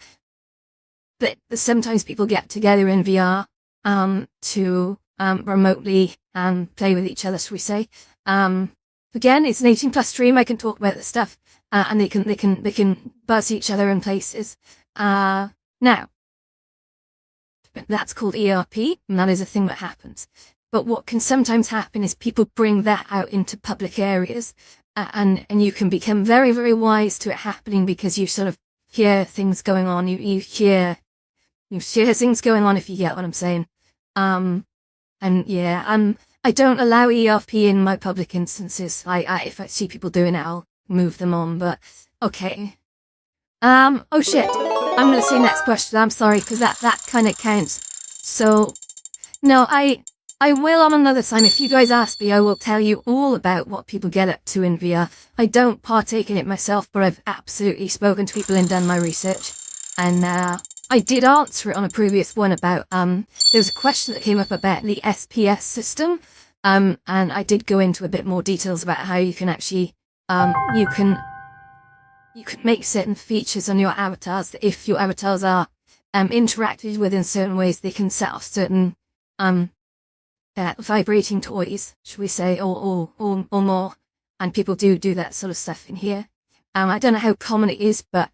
But sometimes people get together in VR, to, remotely, play with each other, shall we say. Again, it's an 18+ stream. I can talk about this stuff, and they can buzz each other in places. Now, that's called ERP, and that is a thing that happens. But what can sometimes happen is people bring that out into public areas, and you can become very, very wise to it happening because you sort of hear things going on. You hear things going on, if you get what I'm saying. And yeah, I don't allow ERP in my public instances. If I see people doing it, I'll move them on, but okay. Oh shit. I'm gonna say next question. I'm sorry, because that kind of counts. So, no, I will on another time. If you guys ask me, I will tell you all about what people get up to in VR. I don't partake in it myself, but I've absolutely spoken to people and done my research. And, I did answer it on a previous one about, there was a question that came up about the SPS system. And I did go into a bit more details about how you can actually, you can make certain features on your avatars that if your avatars are, interacted with in certain ways, they can set off certain, vibrating toys, should we say, or more. And people do that sort of stuff in here. I don't know how common it is, but,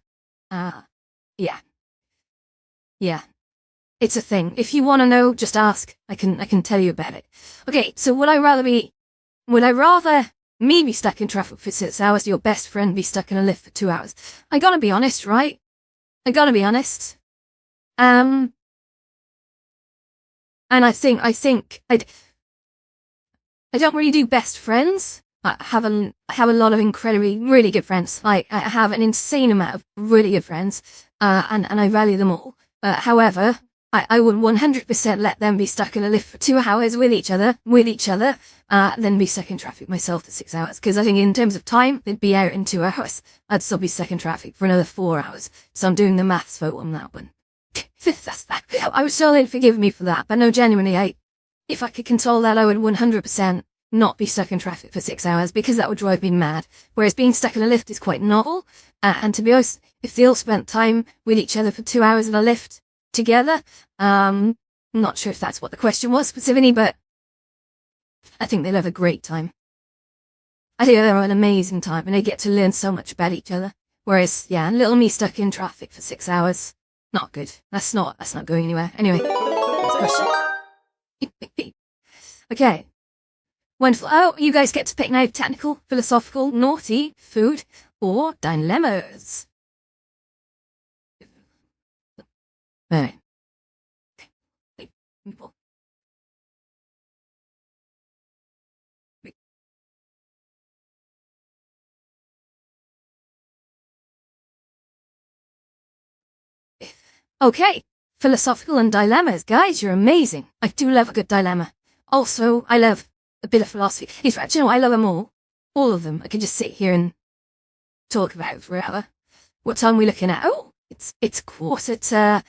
yeah. Yeah. It's a thing. If you want to know, just ask. I can tell you about it. Okay, so would I rather me be stuck in traffic for 6 hours, your best friend be stuck in a lift for 2 hours? I gotta be honest, right? I gotta be honest. And I think I don't really do best friends. I have a lot of incredibly, really good friends. Like, I have an insane amount of really good friends, and I value them all. However, I would 100% let them be stuck in a lift for 2 hours with each other, then be stuck in traffic myself for 6 hours. Because I think in terms of time, they'd be out in 2 hours. I'd still be stuck in traffic for another 4 hours. So I'm doing the maths vote on that one. That's that. I was sure they'd forgive me for that, but no, genuinely, if I could control that, I would 100% not be stuck in traffic for 6 hours, because that would drive me mad. Whereas being stuck in a lift is quite novel. And to be honest, if they all spent time with each other for 2 hours in a lift together, I'm not sure if that's what the question was specifically, but I think they'll have a great time. I think they'll have an amazing time, and they get to learn so much about each other. Whereas, yeah, little me stuck in traffic for 6 hours, not good. That's not going anywhere. Anyway, next question. Okay. Wonderful. Oh, you guys get to pick now: technical, philosophical, naughty, food, or dilemmas. Right. Okay, philosophical and dilemmas. Guys, you're amazing. I do love a good dilemma. Also, I love a bit of philosophy. In fact, you know, I love them all. All of them. I could just sit here and talk about it forever. What time are we looking at? Oh, it's quarter to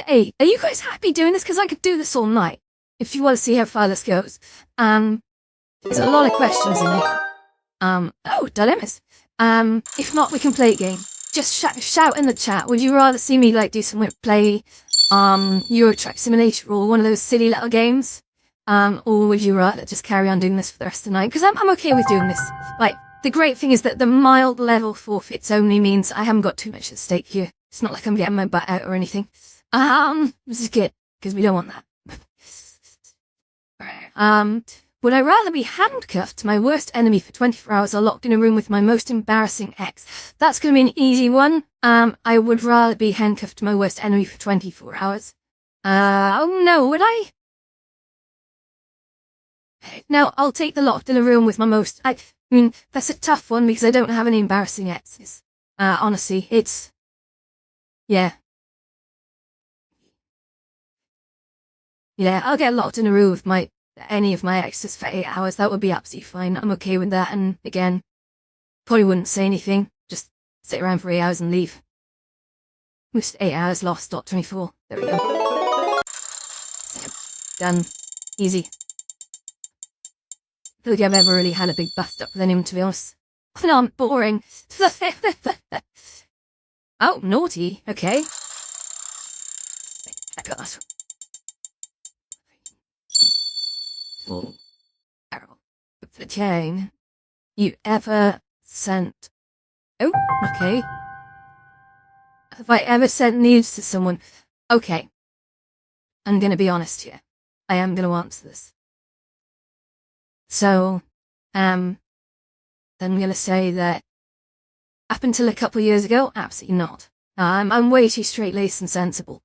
8. Are you guys happy doing this? Because I could do this all night. If you want to see how far this goes. There's a lot of questions in here. Oh, dilemmas. If not, we can play a game. Just shout in the chat. Would you rather see me like do some play Euro Truck Simulator or one of those silly little games? Or would you rather just carry on doing this for the rest of the night? Because I'm okay with doing this. Like, the great thing is that the mild level forfeits only means I haven't got too much at stake here. It's not like I'm getting my butt out or anything. This is good, because we don't want that. Would I rather be handcuffed to my worst enemy for 24 hours or locked in a room with my most embarrassing ex? That's going to be an easy one. I would rather be handcuffed to my worst enemy for 24 hours. Oh no, would I? No, I'll take the locked in a room with my most... I mean, that's a tough one because I don't have any embarrassing exes. Honestly, it's... Yeah. Yeah, I'll get locked in a room with any of my exes for 8 hours. That would be absolutely fine. I'm okay with that. And again, probably wouldn't say anything. Just sit around for 8 hours and leave. Most 8 hours lost, dot 24. There we go. Done. Easy. I don't think I've ever really had a big bust up with anyone, to be honest. No, I'm boring. Oh, naughty. Okay. I got that. Oh, terrible. For the chain, you ever sent... Oh, okay. Have I ever sent news to someone? Okay. I'm gonna be honest here. I am gonna answer this. So, I'm gonna say that up until a couple of years ago, absolutely not. I'm way too straight-laced and sensible.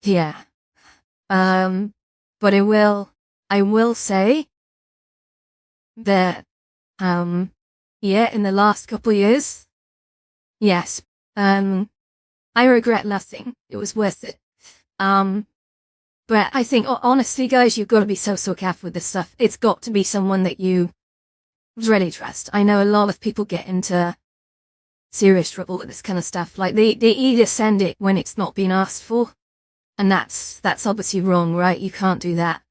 Yeah. But I will say that, yeah, in the last couple of years, yes, I regret nothing. It was worth it. But I think, honestly, guys, you've got to be so careful with this stuff. It's got to be someone that you really trust. I know a lot of people get into serious trouble with this kind of stuff. Like, they either send it when it's not being asked for, and that's obviously wrong, right? You can't do that.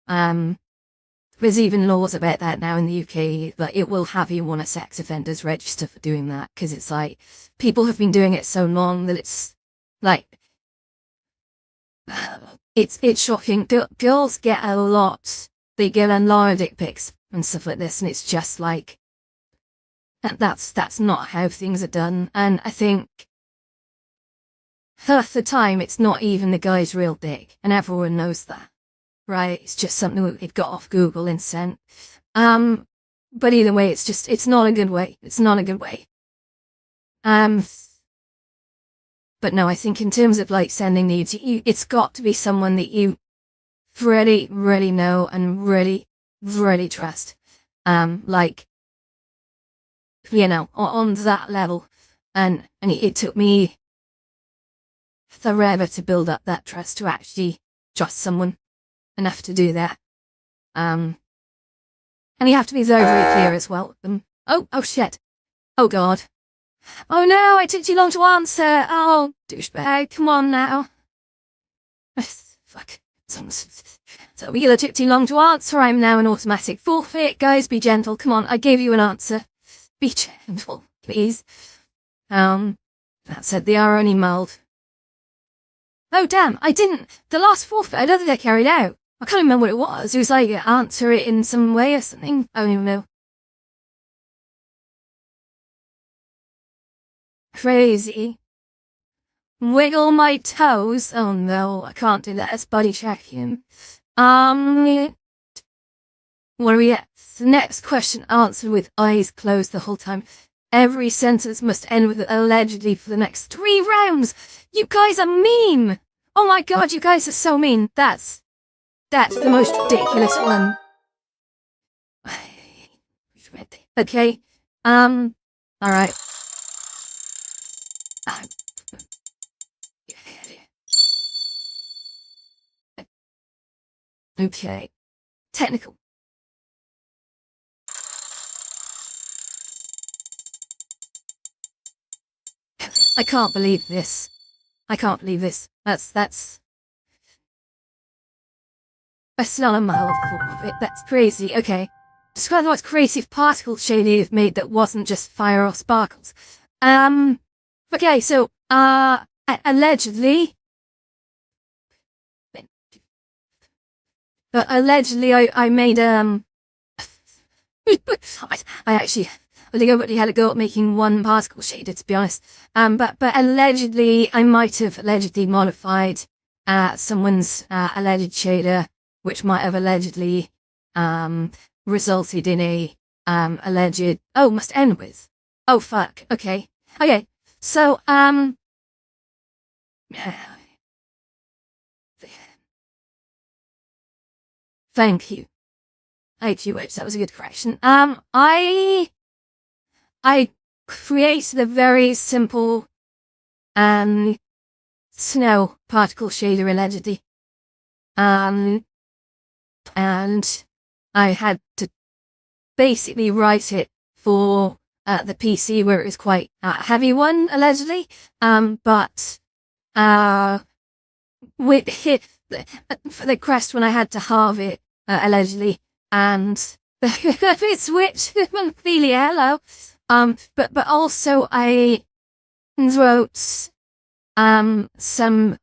There's even laws about that now in the UK, that it will have you on a sex offenders register for doing that, because it's like, people have been doing it so long that it's, like, it's shocking. Girls get a lot. They get a lot of dick pics and stuff like this, and it's just like, that's not how things are done. And I think half the time it's not even the guy's real dick, and everyone knows that, right? It's just something that they've got off Google and sent. But either way, it's not a good way. It's not a good way. But no, I think in terms of like sending nudes, it's got to be someone that you really, really know and really, really trust. Like, you know, on that level. And it took me forever to build up that trust to actually trust someone enough to do that. And you have to be very, very clear as well. Oh shit. Oh god. Oh no, it took too long to answer. Oh, douchebag, come on now. Fuck. So Wheeler took too long to answer. I'm now an automatic forfeit. Guys, be gentle. Come on, I gave you an answer. Be gentle, please. That said, they are only mulled. Oh damn, I didn't. The last forfeit, I don't think I carried out. I can't remember what it was. It was like, answer it in some way or something. I don't even know. Crazy. Wiggle my toes. Oh no, I can't do that. Let's body check him. What are we at? The next question answered with eyes closed the whole time. Every sentence must end with allegedly for the next 3 rounds. You guys are mean. Oh my god, you guys are so mean. That's the most ridiculous one. Okay. Alright. Okay. Technical. I can't believe this. I can't believe this. That's not a mile of it. That's crazy. Okay. Describe the most creative particle shade you've made that wasn't just fire or sparkles. Okay, so, allegedly, I made, I actually, I think everybody had a go at making one particle shader, to be honest. But allegedly, I might have allegedly modified, someone's, alleged shader, which might have allegedly, resulted in a, alleged, oh, must end with. Oh, fuck. Okay. Okay. So, thank you. IQH, that was a good correction. I created a very simple, snow particle shader allegedly. And I had to basically write it for the PC where it was quite a heavy one, allegedly. But with hit for the crest when I had to halve it, allegedly, and it switched hello. But also I wrote some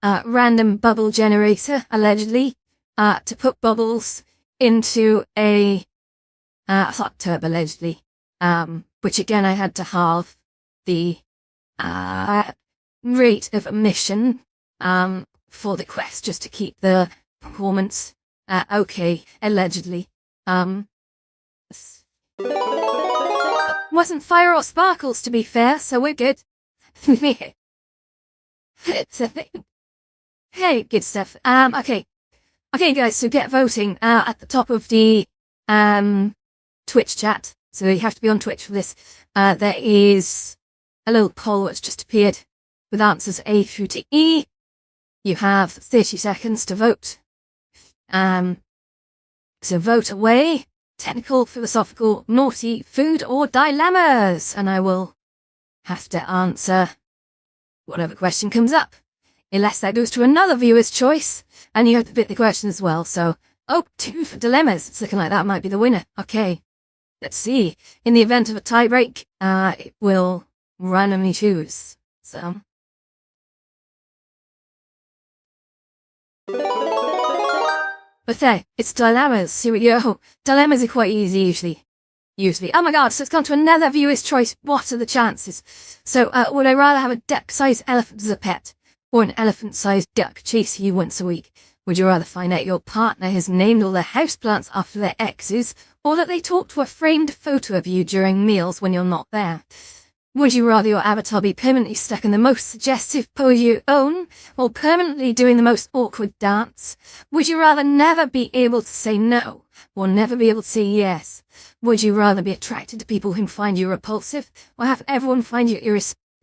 random bubble generator, allegedly, to put bubbles into a hot tub, allegedly. Which again I had to halve the rate of emission for the quest just to keep the performance okay, allegedly. Wasn't fire or sparkles, to be fair, so we're good. Hey, good stuff. Okay. Okay, guys, so get voting at the top of the Twitch chat. So you have to be on Twitch for this. There is a little poll that's just appeared with answers A through to E. You have 30 seconds to vote. So vote away. Technical, philosophical, naughty, food, or dilemmas. And I will have to answer whatever question comes up. Unless that goes to another viewer's choice. And you have to pick the question as well. So, 2 for dilemmas. It's looking like that might be the winner. Okay. Let's see. In the event of a tiebreak, it will randomly choose. So. But there, it's dilemmas. Here we go. Dilemmas are quite easy usually. Oh my god, so it's gone to another viewer's choice. What are the chances? So, would I rather have a duck-sized elephant as a pet, or an elephant-sized duck chase you once a week? Would you rather find out your partner has named all their houseplants after their exes, or that they talk to a framed photo of you during meals when you're not there? Would you rather your avatar be permanently stuck in the most suggestive pose you own, or permanently doing the most awkward dance? Would you rather never be able to say no, or never be able to say yes? Would you rather be attracted to people who find you repulsive, or have everyone find you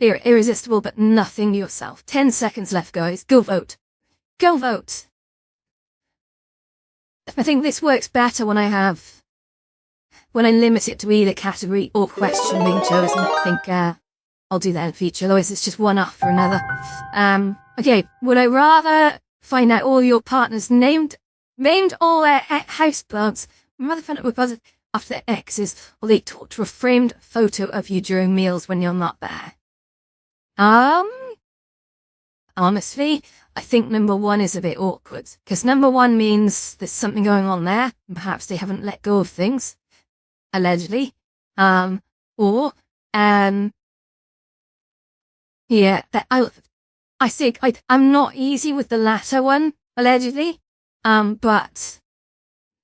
irresistible but nothing yourself? 10 seconds left, guys. Go vote. Go vote. I think this works better when I limit it to either category or question being chosen. I think I'll do that in future, otherwise it's just one after another. Okay, would I rather find out all your partners named all their houseplants, rather find out with buzzard after their exes, or they talk to a framed photo of you during meals when you're not there? Honestly, I think number one is a bit awkward, because number one means there's something going on there, and perhaps they haven't let go of things, allegedly, yeah, that I think I'm not easy with the latter one, allegedly, but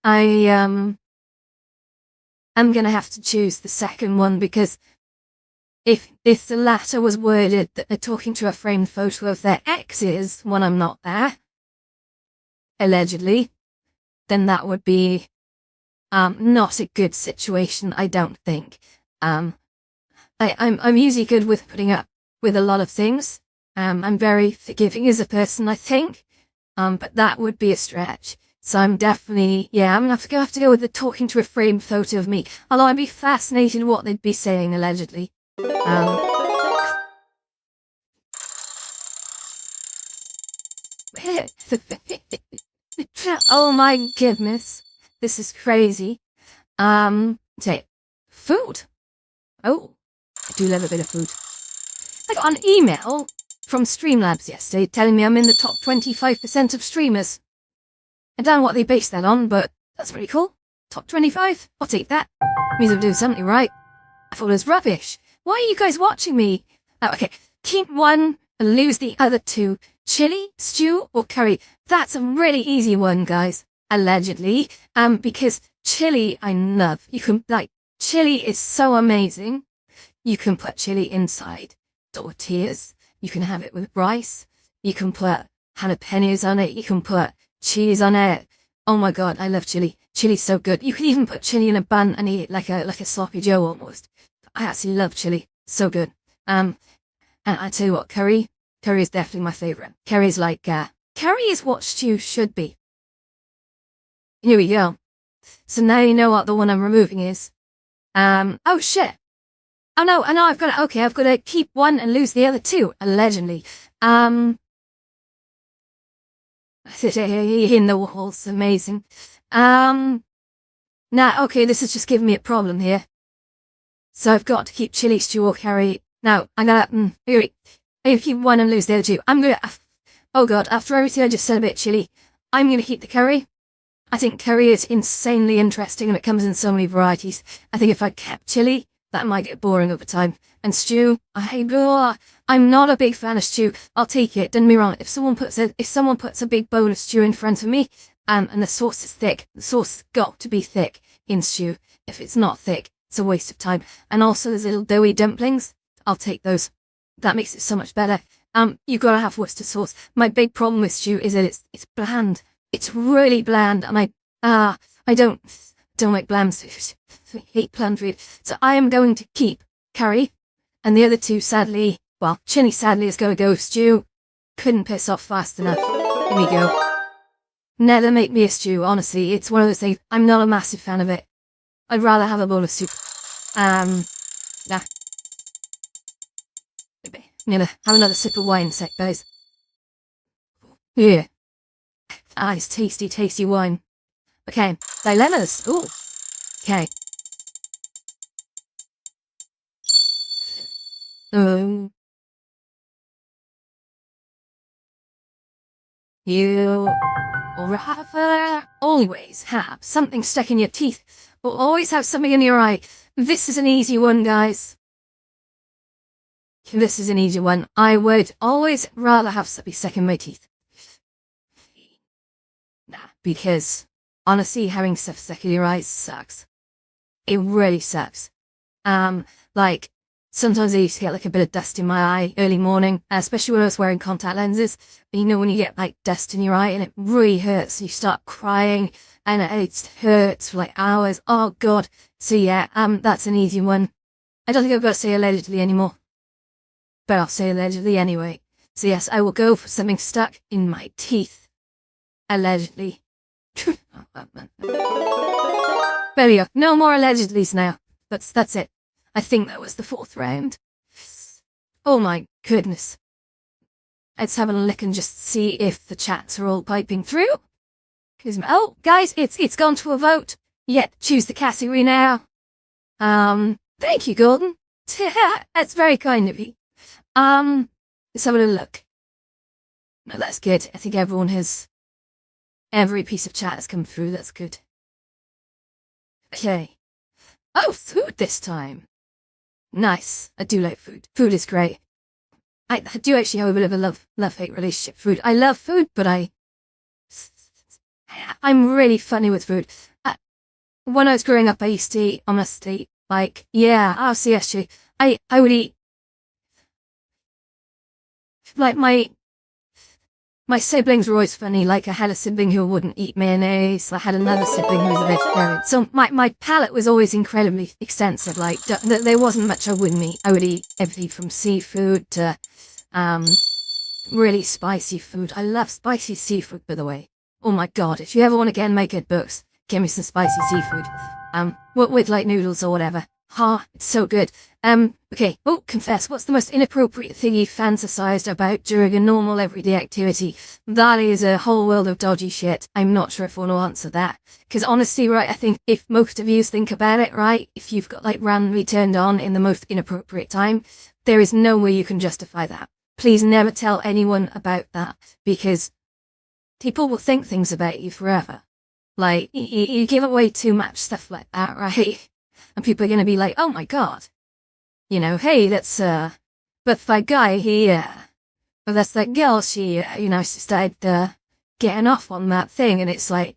I'm gonna have to choose the second one, because if the latter was worded that they're talking to a framed photo of their exes when I'm not there, allegedly, then that would be not a good situation, I don't think. I'm usually good with putting up with a lot of things. I'm very forgiving as a person, I think. But that would be a stretch. So I'm definitely, I'm gonna have to go with the talking to a framed photo of me. Although I'd be fascinated what they'd be saying, allegedly. Oh my goodness. This is crazy. Say, food. Oh, I do love a bit of food. I got an email from Streamlabs yesterday telling me I'm in the top 25% of streamers. I don't know what they based that on, but that's pretty cool. Top 25? I'll take that. Means I'm doing something right. I thought it was rubbish. Why are you guys watching me? Oh, okay. Keep one and lose the other two. Chili, stew, or curry? That's a really easy one, guys. Allegedly. Because chili, I love. Chili is so amazing. You can put chili inside tortillas. You can have it with rice. You can put jalapenos on it. You can put cheese on it. Oh my god, I love chili. Chili's so good. You can even put chili in a bun and eat it like a sloppy joe almost. I actually love chili. So good. And I tell you what, curry is definitely my favorite. Curry is curry is what stew should be. Here we go. So now you know what the one I'm removing is. Oh shit. Oh no, I've got to keep one and lose the other two, allegedly. In the walls, amazing. Okay, this is just giving me a problem here. So I've got to keep chili, stew, or curry. Now, I'm gonna keep one and lose the other two. Oh god, after everything I just said about chili, I'm gonna keep the curry. I think curry is insanely interesting and it comes in so many varieties. I think if I kept chili, that might get boring over time. And stew, I'm not a big fan of stew. I'll take it, don't get me wrong. If someone puts a big bowl of stew in front of me, and the sauce is thick, the sauce has got to be thick in stew. If it's not thick, it's a waste of time. And also there's little doughy dumplings. I'll take those. That makes it so much better. You gotta have Worcester sauce. My big problem with stew is that it's bland. It's really bland, and I don't like bland food. I hate bland food. So I am going to keep curry, and the other two, sadly, chili sadly is going to go stew. Couldn't piss off fast enough. Here we go. Never make me a stew, honestly. It's one of those things. I'm not a massive fan of it. I'd rather have a bowl of soup. Nah. I'm gonna have another sip of wine in a sec, guys. Yeah. It's tasty, tasty wine. Okay, dilemmas. Ooh. Okay. You will rather always have something stuck in your teeth, or always have something in your eye. This is an easy one, guys. This is an easy one. I would always rather have something stuck in my teeth. because honestly, having stuff stuck in your eyes sucks. It really sucks. Like, sometimes I used to get like a bit of dust in my eye early morning, especially when I was wearing contact lenses. You know, when you get like dust in your eye and it really hurts, you start crying and it hurts for like hours. Oh God. So yeah, that's an easy one. I don't think I've got to say allegedly anymore, but I'll say allegedly anyway. So yes, I will go for something stuck in my teeth. Allegedly. There we go. No more allegedlys now. That's it. I think that was the 4th round. Oh my goodness. Let's have a look and just see if the chats are all piping through. Oh, guys, it's gone to a vote. Yeah, choose the category now. Thank you, Gordon. That's very kind of you. Let's have a little look. No, that's good. I think every piece of chat has come through. That's good. Okay. Oh, food this time. Nice. I do like food. Food is great. I do actually have a bit of a love-hate relationship with food. I love food, but I'm really funny with food. When I was growing up, I used to eat, honestly, like, yeah, I'll see actually. I would eat, like, my siblings were always funny. Like, I had a sibling who wouldn't eat mayonnaise. I had another sibling who was a vegetarian. So my palate was always incredibly extensive. Like, there wasn't much I wouldn't eat. I would eat everything from seafood to, really spicy food. I love spicy seafood, by the way. Oh my God, if you ever want to get my good books, give me some spicy seafood. With like noodles or whatever. It's so good. Okay. Oh, confess, what's the most inappropriate thing you fantasized about during a normal everyday activity? That is a whole world of dodgy shit. I'm not sure if I want to answer that. Because honestly, right, I think if most of you think about it, right, if you've got like randomly turned on in the most inappropriate time, there is no way you can justify that. Please never tell anyone about that, because people will think things about you forever. Like, you give away too much stuff like that, right? And people are going to be like, oh my God. You know, hey, that's, but that guy, but that's that girl, she started, getting off on that thing. And it's like,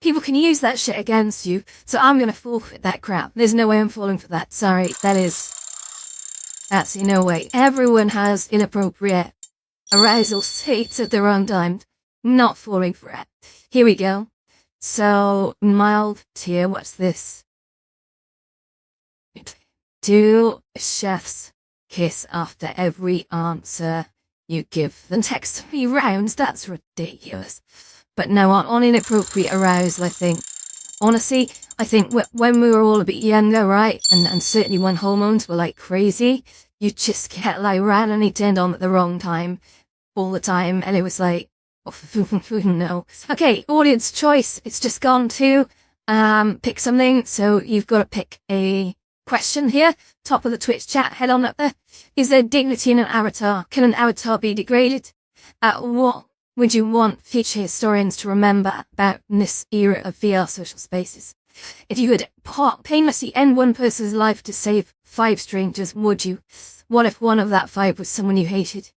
people can use that shit against you. So I'm going to fall for that crap. There's no way I'm falling for that. Sorry, that's no way. Everyone has inappropriate arousal states at their own time. Not falling for it. Here we go. So, mild tier, what's this? Do chefs kiss after every answer you give them? Text 3 rounds, that's ridiculous. But no, on inappropriate arousal, I think. Honestly, I think when we were all a bit younger, right, and certainly when hormones were like crazy, you just get like randomly turned on at the wrong time, all the time, and it was like, no. Okay, audience choice. It's just gone to pick something. So you've got to pick a question here. Top of the Twitch chat. Head on up there. Is there dignity in an avatar? Can an avatar be degraded? What would you want future historians to remember about this era of VR social spaces? If you could painlessly end one person's life to save 5 strangers, would you? What if one of that 5 was someone you hated?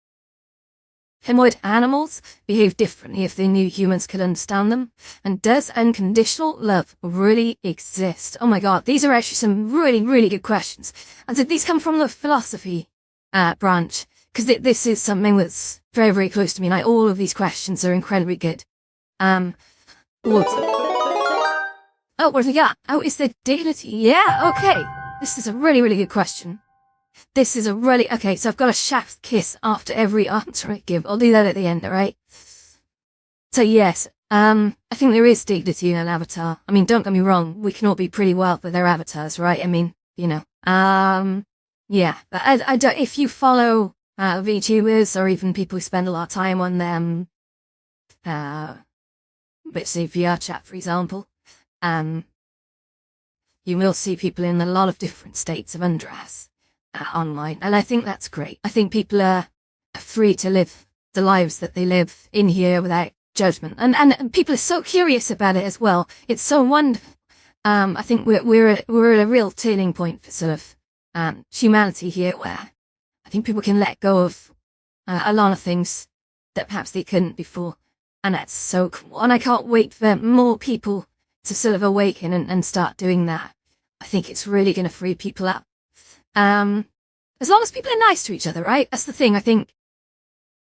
And would animals behave differently if they knew humans could understand them? And does unconditional love really exist? Oh my God, these are actually some really, really good questions. And so these come from the philosophy branch, because this is something that's very, very close to me. Like, all of these questions are incredibly good. What do we got? Oh, is there dignity? Yeah, okay. This is a really, really good question. This is a really, okay, so I've got a chef's kiss after every answer I give. I'll do that at the end, alright? So yes, I think there is dignity in an avatar. I mean, don't get me wrong, we can all be pretty wild with their avatars, right? I mean, you know. Yeah, but I don't, if you follow VTubers or even people who spend a lot of time on them, let's say VR chat, for example, you will see people in a lot of different states of undress online, and I think that's great. I think people are free to live the lives that they live in here without judgment, and people are so curious about it as well. It's so wonderful. I think we're at a real turning point for sort of humanity here, where I think people can let go of a lot of things that perhaps they couldn't before. And that's so cool. And I can't wait for more people to sort of awaken and start doing that. I think it's really going to free people up. As long as people are nice to each other, right? That's the thing. I think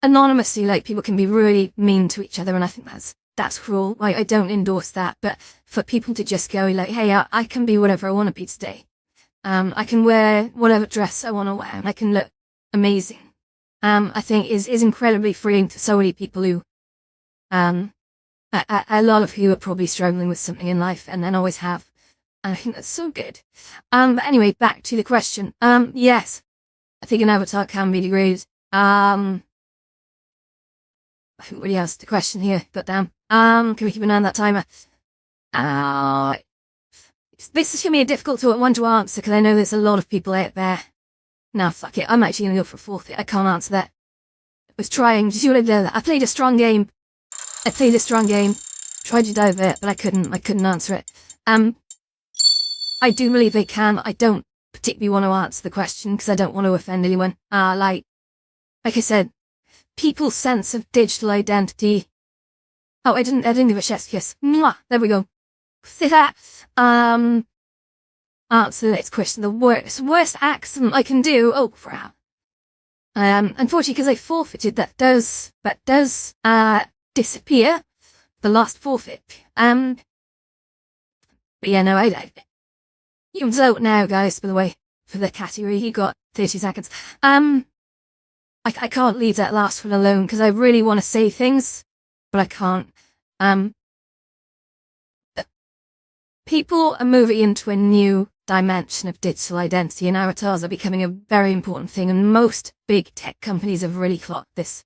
anonymously, like, people can be really mean to each other, and I think that's cruel. I don't endorse that, but for people to just go like, hey, I can be whatever I want to be today. I can wear whatever dress I want to wear, and I can look amazing. I think is incredibly freeing to so many people who, a lot of who are probably struggling with something in life and then always have. And I think that's so good. But anyway, back to the question. Yes, I think an avatar can be degraded. I think what else? The question here, got down. Can we keep an eye on that timer? This is going to be a difficult one to answer because I know there's a lot of people out there. Nah, fuck it. I'm actually going to go for a forfeit. I can't answer that. I was trying. Did you know that? I played a strong game. Tried to divert, but I couldn't answer it. I do believe they can. I don't particularly want to answer the question because I don't want to offend anyone. Like I said, people's sense of digital identity. Oh, I didn't give a chef's kiss. Mwah! There we go. See that? Answer the next question. The worst accent I can do. Oh, crap. Unfortunately, because I forfeited, that does disappear. The last forfeit. But yeah, no, you can vote now, guys, by the way, for the category. You got 30 seconds. I can't leave that last one alone because I really want to say things, but I can't. People are moving into a new dimension of digital identity, and avatars are becoming a very important thing, and most big tech companies have really clocked this.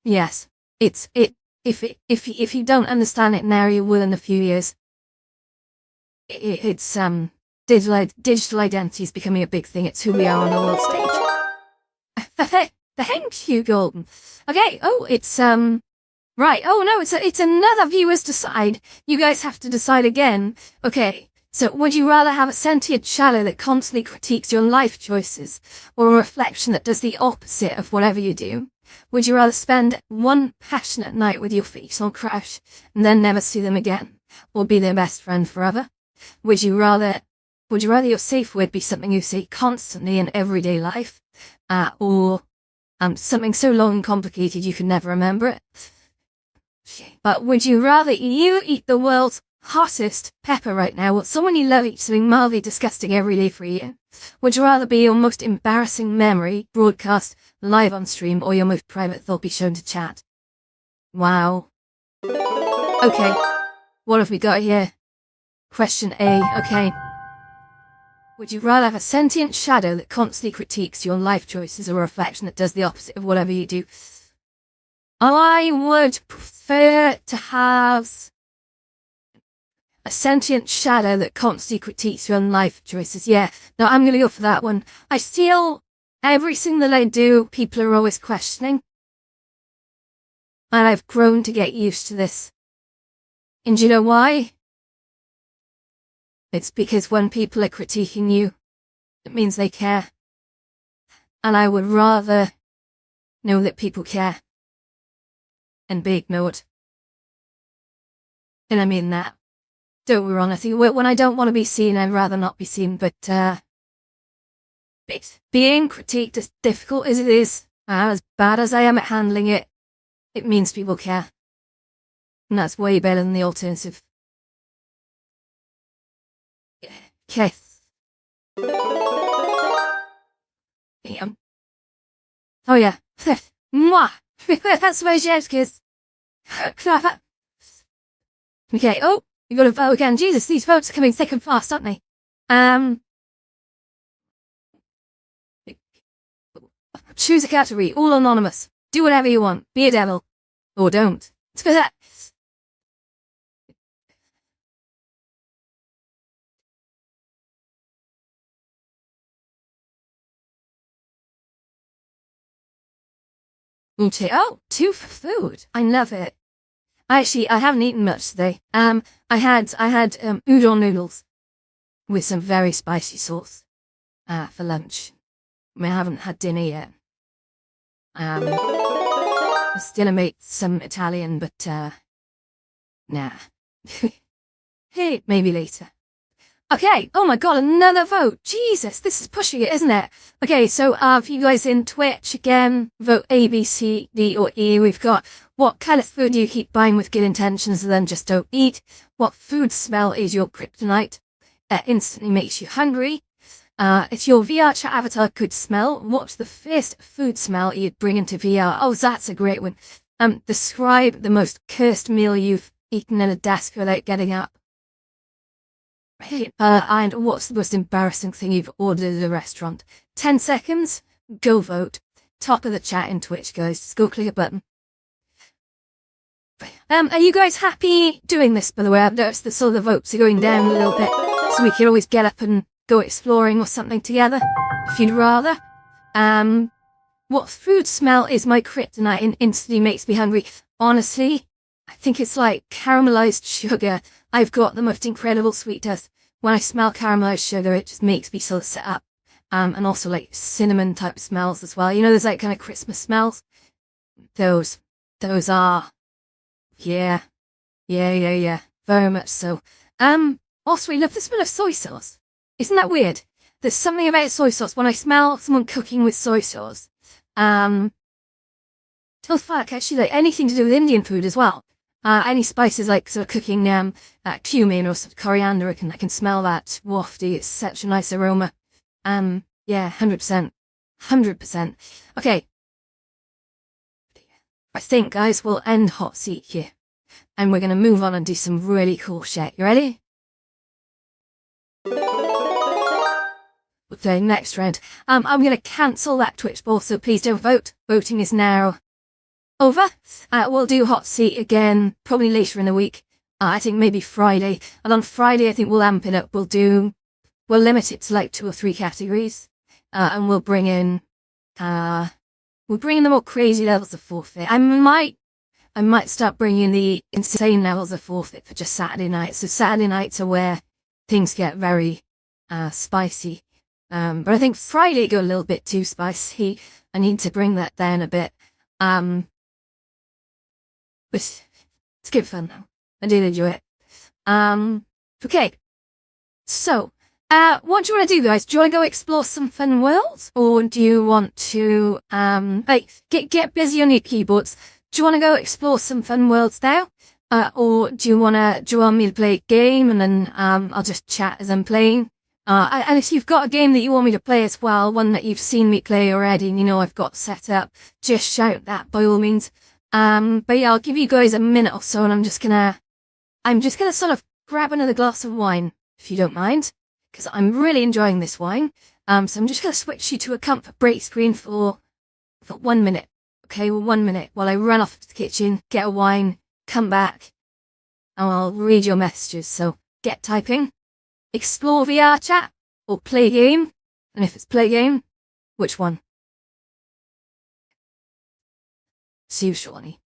Yes, if you don't understand it now, you will in a few years. It's digital identity is becoming a big thing. It's who we are on the world stage. Thank you, Golden. Okay. Oh, it's right. Oh no, it's another viewer's decide. You guys have to decide again. Okay. So, would you rather have a sentient shadow that constantly critiques your life choices, or a reflection that does the opposite of whatever you do? Would you rather spend one passionate night with your fictional crush and then never see them again, or be their best friend forever? Would you rather your safe word be something you say constantly in everyday life, or something so long and complicated you can never remember it? But would you rather you eat the world's hottest pepper right now, or someone you love eat something mildly disgusting every day for a year? Would you rather be your most embarrassing memory broadcast live on stream, or your most private thought be shown to chat? Wow. Okay, what have we got here? Question A, okay. Would you rather have a sentient shadow that constantly critiques your life choices, or a reflection that does the opposite of whatever you do? I would prefer to have a sentient shadow that constantly critiques your own life choices. Yeah, no, I'm going to go for that one. I feel everything that I do, people are always questioning. And I've grown to get used to this. And do you know why? It's because when people are critiquing you, it means they care. And I would rather know that people care and be ignored. And I mean that. Don't get me wrong, I think when I don't want to be seen, I'd rather not be seen, but being critiqued, as difficult as it is, as bad as I am at handling it, it means people care. And that's way better than the alternative. Okay. Oh yeah. Mwah! That's my chef's kiss. Okay, oh, you got a vote again. Jesus, these votes are coming thick and fast, aren't they? Choose a category, all anonymous. Do whatever you want. Be a devil. Or don't. It's for that. Oh, 2 for food. I love it. Actually, I haven't eaten much today. I had udon noodles with some very spicy sauce, for lunch. I mean, I haven't had dinner yet. Still make some Italian, but, nah. Hey, maybe later. Okay, oh my god, another vote. Jesus, this is pushing it, isn't it? Okay, so, for you guys in Twitch, again, vote A, B, C, D, or E. We've got, what kind of food do you keep buying with good intentions and then just don't eat? What food smell is your kryptonite? Instantly makes you hungry. If your VR chat avatar could smell, what's the first food smell you'd bring into VR? Oh, that's a great one. Describe the most cursed meal you've eaten at a desk without getting up. Right. And what's the most embarrassing thing you've ordered at a restaurant? 10 seconds. Go vote. Top of the chat in Twitch, guys. Just go click a button. Are you guys happy doing this, by the way? I've noticed that some of the votes are going down a little bit, so we can always get up and go exploring or something together, if you'd rather. What food smell is my kryptonite and instantly makes me hungry? Honestly, I think it's like caramelized sugar. I've got the most incredible sweet tooth. When I smell caramelized sugar, it just makes me sort of sit up. And also like cinnamon type smells as well. You know, there's like kind of Christmas smells. Those are, yeah. Very much so. Also, I love the smell of soy sauce. Isn't that weird? There's something about soy sauce when I smell someone cooking with soy sauce. Oh fuck, actually, like anything to do with Indian food as well. Any spices like sort of cooking cumin or sort of coriander, I can smell that wafty. It's such a nice aroma. Yeah, 100%. 100%. Okay. I think, guys, we'll end hot seat here. And we're gonna move on and do some really cool shit. You ready? Okay, next round. I'm gonna cancel that Twitch ball, so please don't vote. Voting is now over. We'll do hot seat again, probably later in the week. I think maybe Friday. And on Friday, I think we'll amp it up. We'll limit it to like 2 or 3 categories. And we'll bring in the more crazy levels of forfeit. I might start bringing the insane levels of forfeit for just Saturday nights. So Saturday nights are where things get very, spicy. But I think Friday got a little bit too spicy. I need to bring that down a bit. But it's good fun though. I did enjoy it. Okay. So, what do you want to do, guys? Do you want to go explore some fun worlds? Or do you want to, get busy on your keyboards? Do you want to go explore some fun worlds now? Or do you want me to play a game and then, I'll just chat as I'm playing? And if you've got a game that you want me to play as well, one that you've seen me play already and you know I've got set up, just shout that by all means. But yeah, I'll give you guys a minute or so and I'm just gonna sort of grab another glass of wine, if you don't mind, because I'm really enjoying this wine. So I'm just gonna switch you to a comfort break screen for 1 minute. Okay, well, 1 minute while I run off to the kitchen, get a wine, come back, and I'll read your messages. So get typing. Explore VR chat or play game, and if it's play game, which one? See you shortly.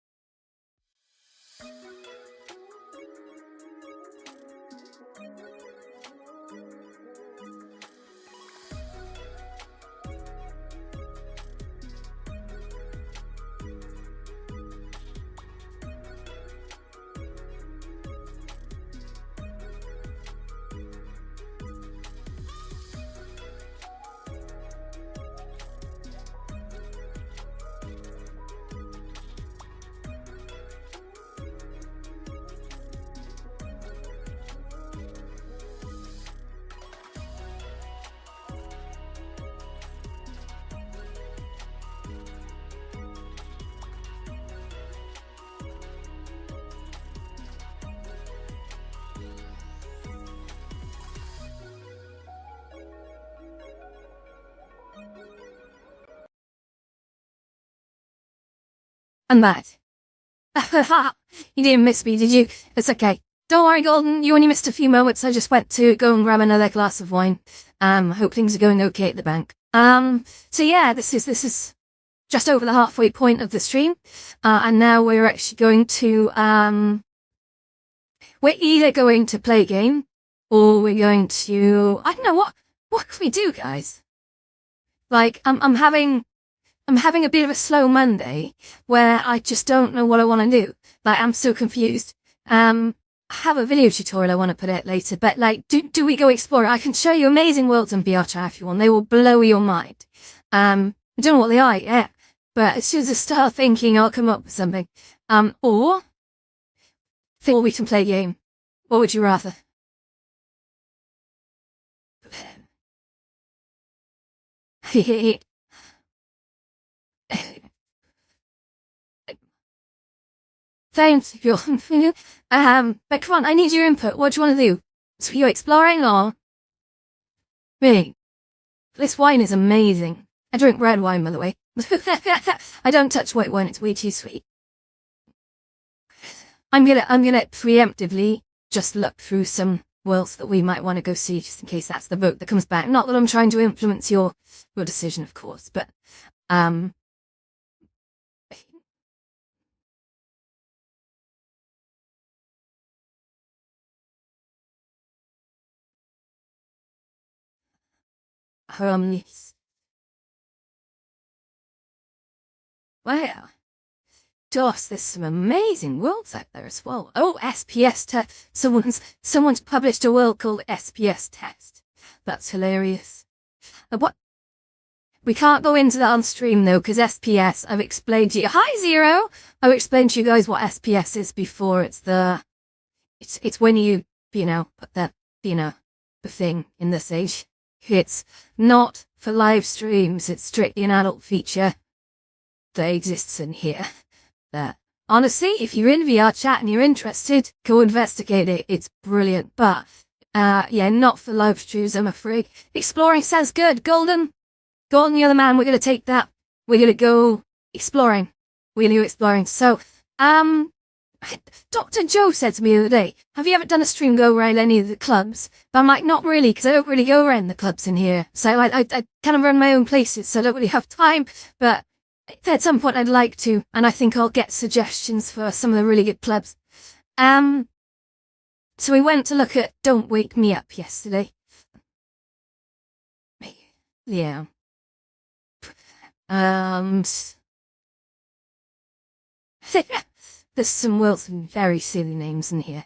And that. You didn't miss me, did you? It's okay. Don't worry, Golden. You only missed a few moments. I just went to go and grab another glass of wine. Hope things are going okay at the bank. So yeah, this is just over the halfway point of the stream. And now we're actually going to, we're either going to play a game or we're going to, I don't know, what can we do, guys? Like, I'm having I'm having a bit of a slow Monday where I just don't know what I want to do. Like, I'm so confused. I have a video tutorial I want to put out later, but like, do we go explore? I can show you amazing worlds in VR Chat if you want. They will blow your mind. I don't know what they are yet, but as soon as I start thinking, I'll come up with something. Or we can play a game. What would you rather? Thanks, you. But come on, I need your input. What do you want to do? So you're exploring or? Me. This wine is amazing. I drink red wine, by the way. I don't touch white wine, it's way too sweet. I'm gonna preemptively just look through some worlds that we might want to go see, just in case that's the vote that comes back. Not that I'm trying to influence your decision, of course, but, yes. Wow. Gosh, there's some amazing worlds out there as well. Oh, SPS test. Someone's published a world called SPS test. That's hilarious. What? We can't go into that on stream though, because SPS, I've explained to you. Hi, Zero! I've explained to you guys what SPS is before. It's when you put the thing in this age. It's not for live streams. It's strictly an adult feature that exists in here. That honestly, if you're in VR Chat and you're interested, go investigate it. It's brilliant. But yeah, not for live streams, I'm afraid. Exploring sounds good. Golden, you're the man. We're gonna take that. We're gonna go exploring. We're gonna go exploring. So, Dr. Joe said to me the other day, have you ever done a stream go around any of the clubs? But I'm like, not really, because I don't really go around the clubs in here. So I kind of run my own places, so I don't really have time. But at some point I'd like to, and I think I'll get suggestions for some of the really good clubs. So we went to look at Don't Wake Me Up yesterday. Yeah. There's some worlds with very silly names in here.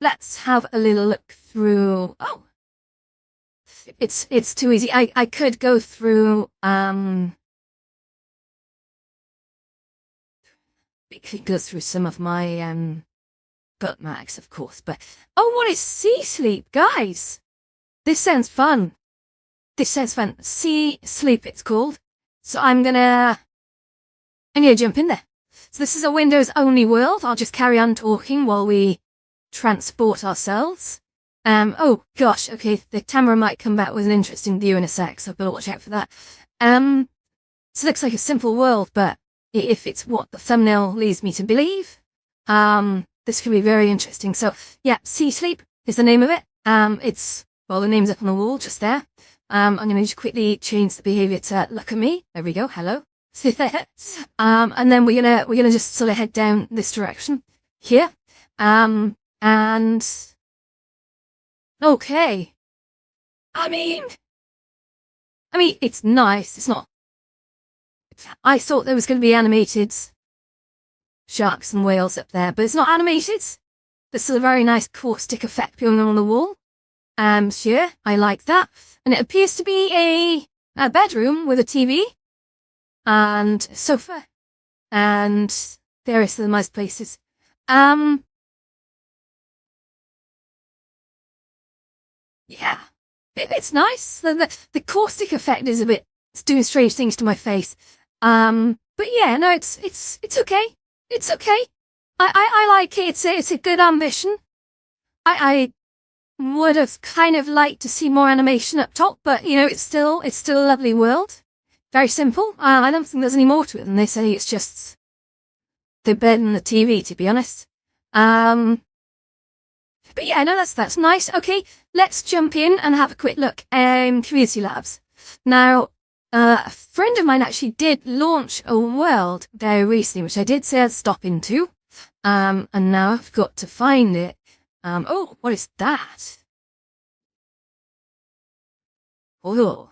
Let's have a little look through. Oh, it's too easy. I could go through. We could go through some of my bookmarks, of course. But oh, what is Sea Sleep, guys? This sounds fun. Sea Sleep, it's called. So I'm gonna jump in there. So this is a Windows-only world. I'll just carry on talking while we transport ourselves. Oh, gosh, okay, the camera might come back with an interesting view in a sec, so I've got to watch out for that. So it looks like a simple world, but if it's what the thumbnail leads me to believe, this could be very interesting. So, yeah, Sea Sleep is the name of it. The name's up on the wall just there. I'm going to just quickly change the behavior to look at me. There we go, hello. And then we're gonna just sort of head down this direction here. And okay. I mean, it's nice. It's not. I thought there was going to be animated sharks and whales up there, but it's not animated. There's still a very nice caustic effect going on the wall. Sure, I like that. And it appears to be a bedroom with a TV. And sofa, and various other nice places. Yeah, it's nice. The caustic effect is it's doing strange things to my face. But yeah, no, it's okay. It's okay. I like it. It's a good ambition. I would have kind of liked to see more animation up top, but it's still a lovely world. Very simple. I don't think there's any more to it than they say. It's just the bed and the TV, to be honest. But yeah, no, that's nice. Okay, let's jump in and have a quick look. Community Labs. Now, a friend of mine actually did launch a world very recently, which I did say I'd stop into. And now I've got to find it. Oh, what is that? Oh.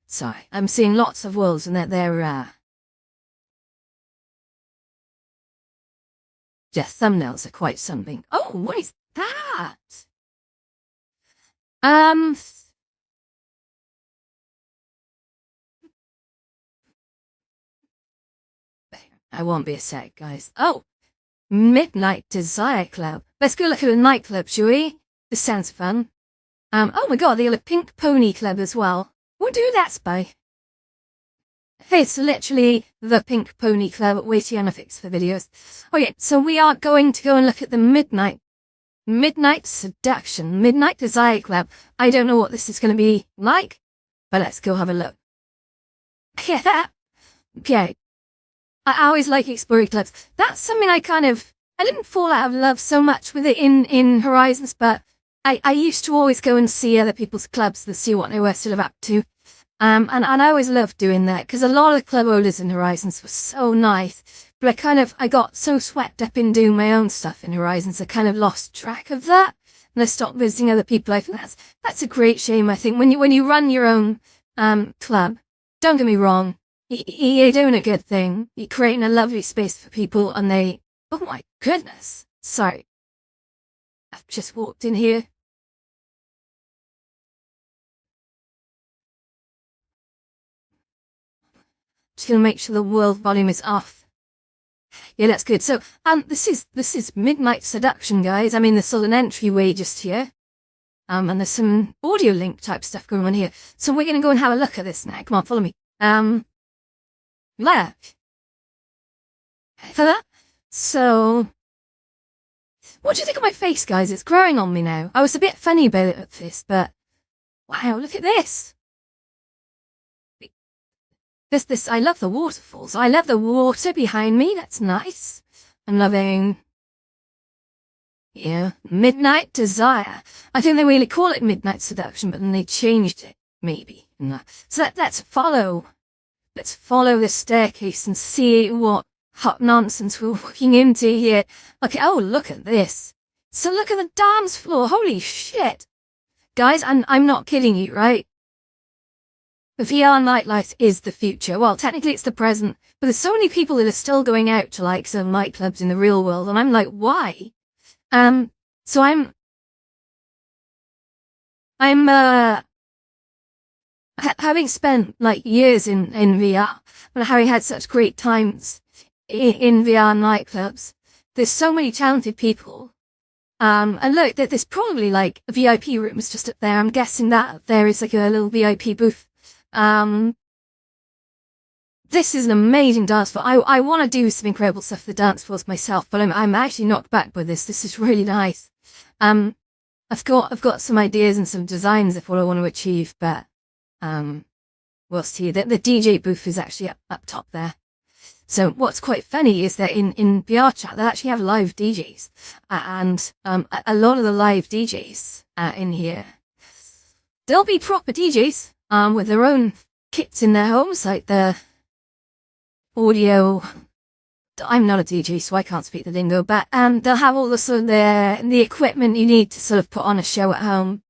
Sorry, I'm seeing lots of worlds and they're Their thumbnails are quite something. Oh, what is that? I won't be a sec, guys. Oh, Midnight Desire Club. Let's go look at a nightclub, shall we? This sounds fun. Oh my god, they have a Pink Pony Club as well. What do that's by? It's literally the Pink Pony Club. Way too unfixed for videos. Oh yeah, so we are going to go and look at the Midnight Seduction, Midnight Desire Club. I don't know what this is going to be like, but let's go have a look. Yeah, okay. I always like exploring clubs. That's something I didn't fall out of love so much with it in Horizons, but I used to always go and see other people's clubs to see what they were sort of up to. And I always loved doing that, because a lot of the club owners in Horizons were so nice. But I got so swept up in doing my own stuff in Horizons, I kind of lost track of that. And I stopped visiting other people. I think that's a great shame, I think. When you run your own, club, don't get me wrong, you're doing a good thing. You're creating a lovely space for people, and oh my goodness. Sorry. I've just walked in here. Just gonna make sure the world volume is off. Yeah, that's good. So, this is Midnight Seduction, guys. I mean, there's sort of an entryway just here. And there's some audio link type stuff going on here. So we're gonna go and have a look at this now. Come on, follow me. Left. For that. So, what do you think of my face, guys? It's growing on me now. I was a bit funny about it at first, but wow, look at this. I love the waterfalls. I love the water behind me. That's nice. I'm loving, yeah, Midnight Desire. I think they really call it Midnight Seduction, but then they changed it, maybe. So let's follow this staircase and see what hot nonsense we're walking into here. Okay, oh, look at this. So look at the dance floor. Holy shit. Guys, I'm not kidding you, right? The VR nightlife is the future. Well, technically it's the present, but there's so many people that are still going out to like some nightclubs in the real world, and I'm like, why? So having spent like years in VR, and having had such great times in VR nightclubs, there's so many talented people. And look, there's probably like VIP rooms just up there. I'm guessing that there is like a little VIP booth. This is an amazing dance floor. I want to do some incredible stuff for the dance floors myself, but I'm actually knocked back by this. This is really nice. I've got some ideas and some designs of what I want to achieve, but, we'll see. The DJ booth is actually up top there. So what's quite funny is that in VR chat, they actually have live DJs, and, a lot of the live DJs, in here, they'll be proper DJs, with their own kits in their homes, like the audio. I'm not a DJ, so I can't speak the lingo, but they'll have all the sort of the equipment you need to sort of put on a show at home.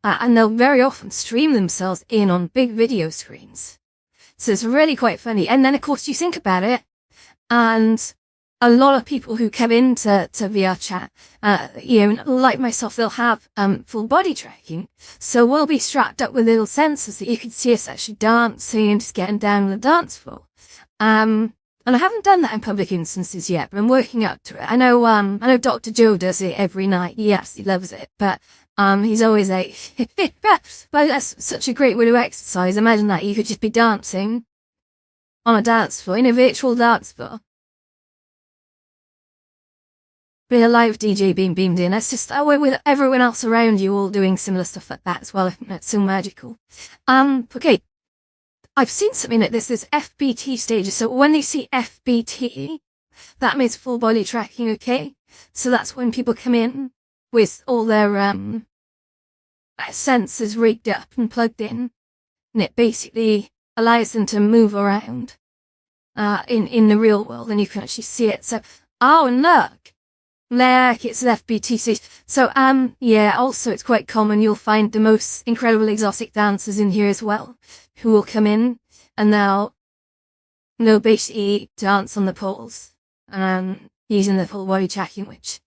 And they'll very often stream themselves in on big video screens. So it's really quite funny. And then of course you think about it, and a lot of people who come into VR chat, like myself, they'll have full body tracking. So we'll be strapped up with little sensors that you can see us actually dancing and just getting down on the dance floor. And I haven't done that in public instances yet, but I'm working up to it. I know Dr. Joe does it every night. He absolutely loves it. But he's always like, but that's such a great way to exercise. Imagine that you could just be dancing on a dance floor, in a virtual dance floor. Be a live DJ being beamed in. That's just that way with everyone else around you all doing similar stuff like that as well. I think that's so magical. Okay. I've seen something like this. There's FBT stages. So when you see FBT, that means full body tracking, okay? So that's when people come in with all their sensors rigged up and plugged in, and it basically allows them to move around in the real world, and you can actually see it. So, oh, and look, it's an FBT stage. So, yeah, also it's quite common. You'll find the most incredible exotic dancers in here as well, who will come in and they'll basically dance on the poles. using the full body tracking, which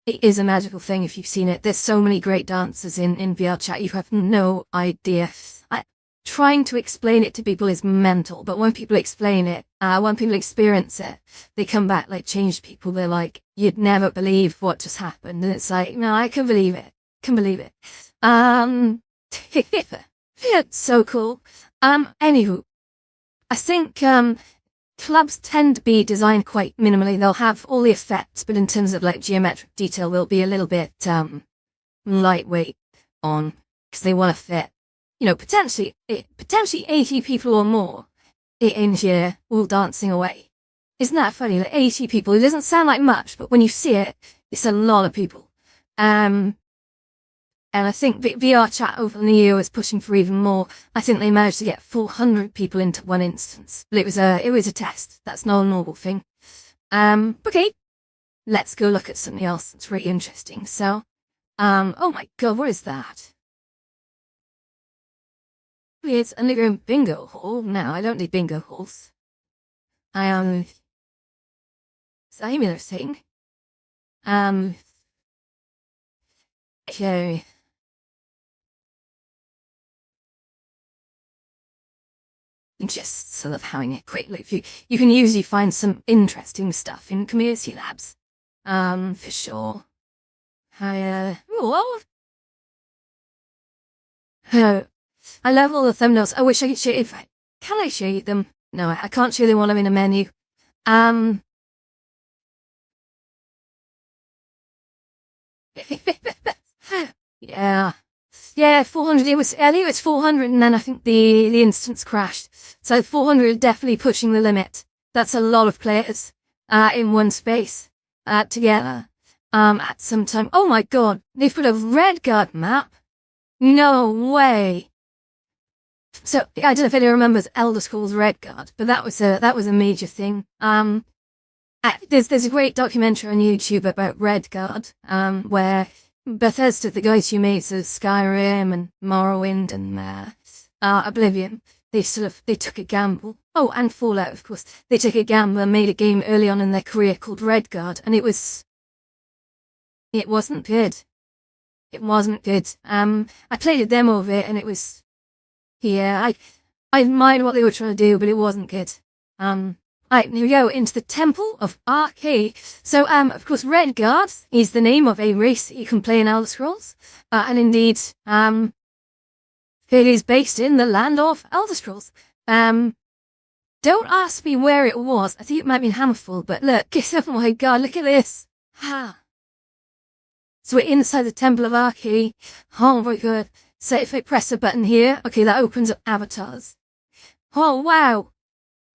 it is a magical thing if you've seen it. There's so many great dancers in VR chat, you have no idea. Trying to explain it to people is mental, but when people explain it, when people experience it, they come back like changed people. They're like, you'd never believe what just happened. And it's like, no, I can believe it. Can believe it. It's so cool. Anywho, I think, clubs tend to be designed quite minimally. They'll have all the effects, but in terms of like geometric detail, they'll be a little bit, lightweight on, because they want to fit, potentially 80 people or more in here all dancing away. Isn't that funny? Like 80 people. It doesn't sound like much, but when you see it, it's a lot of people. And I think VR chat over the year was pushing for even more. I think they managed to get 400 people into one instance, but it was a test. That's not a normal thing. Okay, let's go look at something else that's really interesting. So, oh my god, what is that? It's a underground bingo hall. No, I don't need bingo halls. Is that another thing? Okay. Just sort of having a quick look. You can usually find some interesting stuff in community labs. For sure. I love all the thumbnails. I wish I could show you. Can I show you them? No, I can't show them while I'm in a menu. Yeah. Yeah, 400, I think it was 400 and then I think the instance crashed. So 400 definitely pushing the limit. That's a lot of players, in one space, together, at some time. Oh my god, they've put a Redguard map? No way. So, I don't know if anyone remembers Elder Scrolls Redguard, but that was a major thing. There's a great documentary on YouTube about Redguard, where Bethesda, the guys who made Skyrim and Morrowind and Oblivion, they took a gamble. Oh, and Fallout, of course. They took a gamble and made a game early on in their career called Redguard, and it wasn't good. It wasn't good. I played a demo of it, and it was, yeah, I admired what they were trying to do, but it wasn't good. Right, here we go, into the Temple of Arcade. So, of course, Redguard is the name of a race that you can play in Elder Scrolls. And indeed, it is based in the land of Elder Scrolls. Don't ask me where it was. I think it might be in Hammerfall, but look, oh my god, look at this. So we're inside the Temple of Arcade. Oh my god. So if I press a button here, okay, that opens up avatars. Oh wow.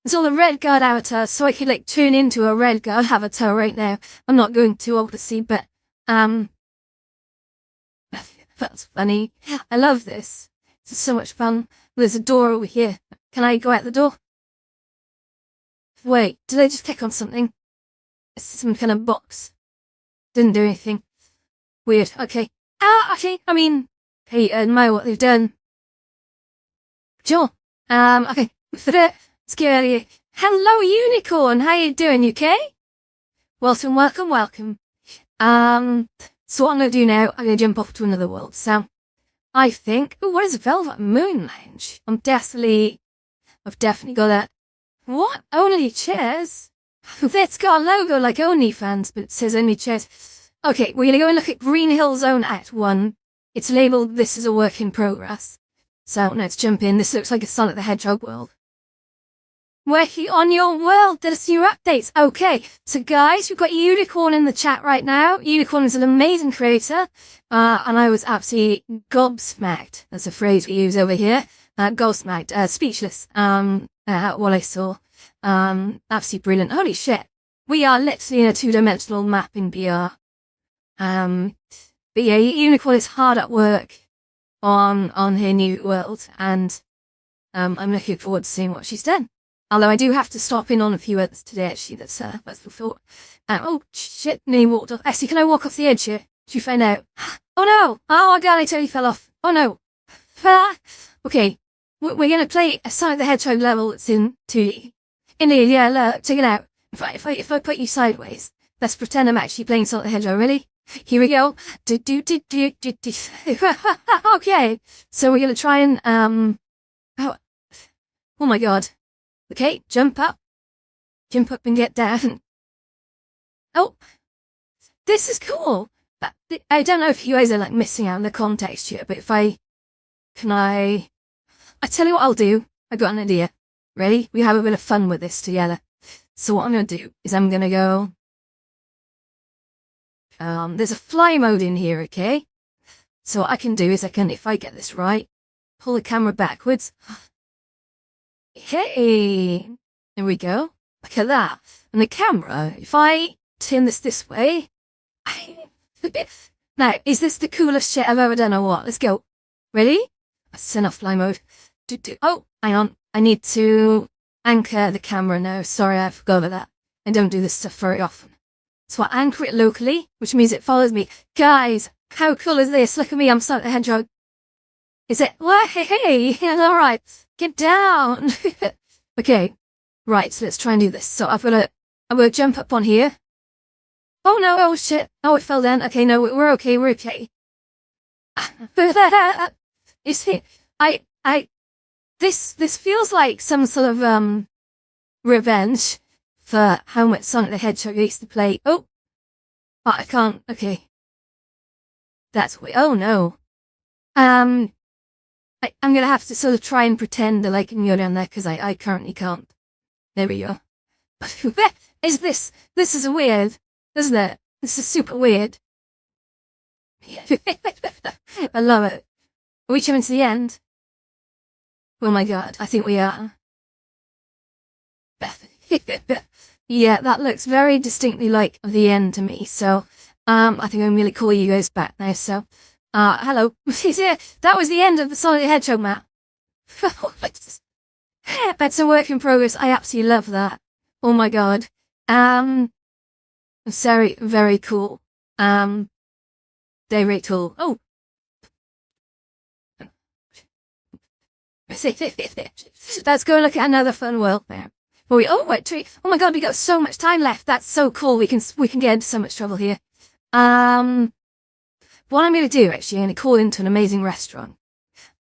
It's all the Redguard avatars, so I could like turn into a Redguard avatar right now. I'm not going to, obviously, but that's funny. I love this. It's so much fun. There's a door over here. Can I go out the door? Wait, did I just click on something? It's some kind of box. Didn't do anything. Weird. Okay. Okay. I mean, hey, admire what they've done. Sure. Okay. Scary. Hello, Unicorn. How you doing? You okay? Welcome. So what I'm gonna do now, I'm gonna jump off to another world. So, I think, what is Velvet Moon Lounge? I've definitely got that. What? Only chairs? It's got a logo like OnlyFans, but it says only chairs. Okay, we're gonna go and look at Green Hill Zone Act 1. It's labeled, this is a work in progress. So, let's jump in. This looks like a Sonic the Hedgehog world. Working on your world, did I see your updates? Okay, so guys, we've got Unicorn in the chat right now. Unicorn is an amazing creator, and I was absolutely gobsmacked. That's a phrase we use over here. Gobsmacked, speechless, at what I saw. Absolutely brilliant. Holy shit. We are literally in a two-dimensional map in VR. But yeah, Unicorn is hard at work on her new world, and, I'm looking forward to seeing what she's done. Although I do have to stop in on a few others today, actually, that's the thought. Oh, shit, nearly walked off. Actually, can I walk off the edge here? Should you find out? Oh no! Oh my god, I totally fell off. Oh no. Okay, we're gonna play a Sonic the Hedgehog level that's in 2D. Indeed, yeah, look, check it out. If I put you sideways, Let's pretend I'm actually playing Sonic the Hedgehog, really? Here we go. Okay, so we're gonna try and, oh my god. Okay, jump up and get down. Oh, this is cool. But I don't know if you guys are like missing out on the context here, but I tell you what I'll do. I got an idea. Ready? We have a bit of fun with this together. So what I'm gonna do is I'm gonna go, there's a fly mode in here, okay? So what I can do is if I get this right, pull the camera backwards. Hey, there we go. Look at that. And the camera, if I turn this way, now, is this the coolest shit I've ever done or what? Let's go. Ready? Let's turn off fly mode. Oh, hang on. I need to anchor the camera now. Sorry, I forgot about that. I don't do this stuff very often. So I anchor it locally, which means it follows me. Guys, how cool is this? Look at me, I'm Sonic the Hedgehog. Is it? Well, hey, alright. Get down. Okay. Right, so let's try and do this. So I'm gonna jump up on here. Oh no, oh shit. Oh, it fell down. Okay, no, we're okay, You see, this feels like some sort of, revenge for how much Sonic the Hedgehog used to play. Oh, I can't, okay. That's weird. Oh no. I'm gonna have to sort of try and pretend that I can go down there, because I currently can't. There we go. Is this is weird, isn't it? This is super weird. I love it. Are we coming to the end? Oh my god, I think we are. Yeah, that looks very distinctly like the end to me, so, I think I'm gonna call you guys back now, so, hello. That was the end of the Sonic the Hedgehog map. That's a work in progress, I absolutely love that. Oh my god. Very, very cool. Very cool. Oh. Let's go look at another fun world there. Oh my god, we got so much time left. That's so cool. We can get into so much trouble here. What I'm gonna do, actually, I'm gonna call into an amazing restaurant.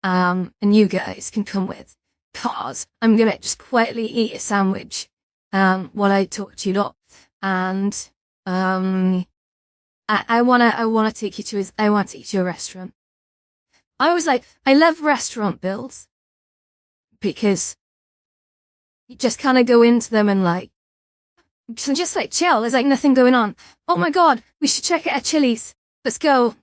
And you guys can come with. Cause I'm gonna just quietly eat a sandwich, while I talk to you lot. And, I wanna take you to a restaurant. I love restaurant builds. Because you just kind of go into them and just chill. There's nothing going on. Oh my god, we should check out a Chili's. Let's go.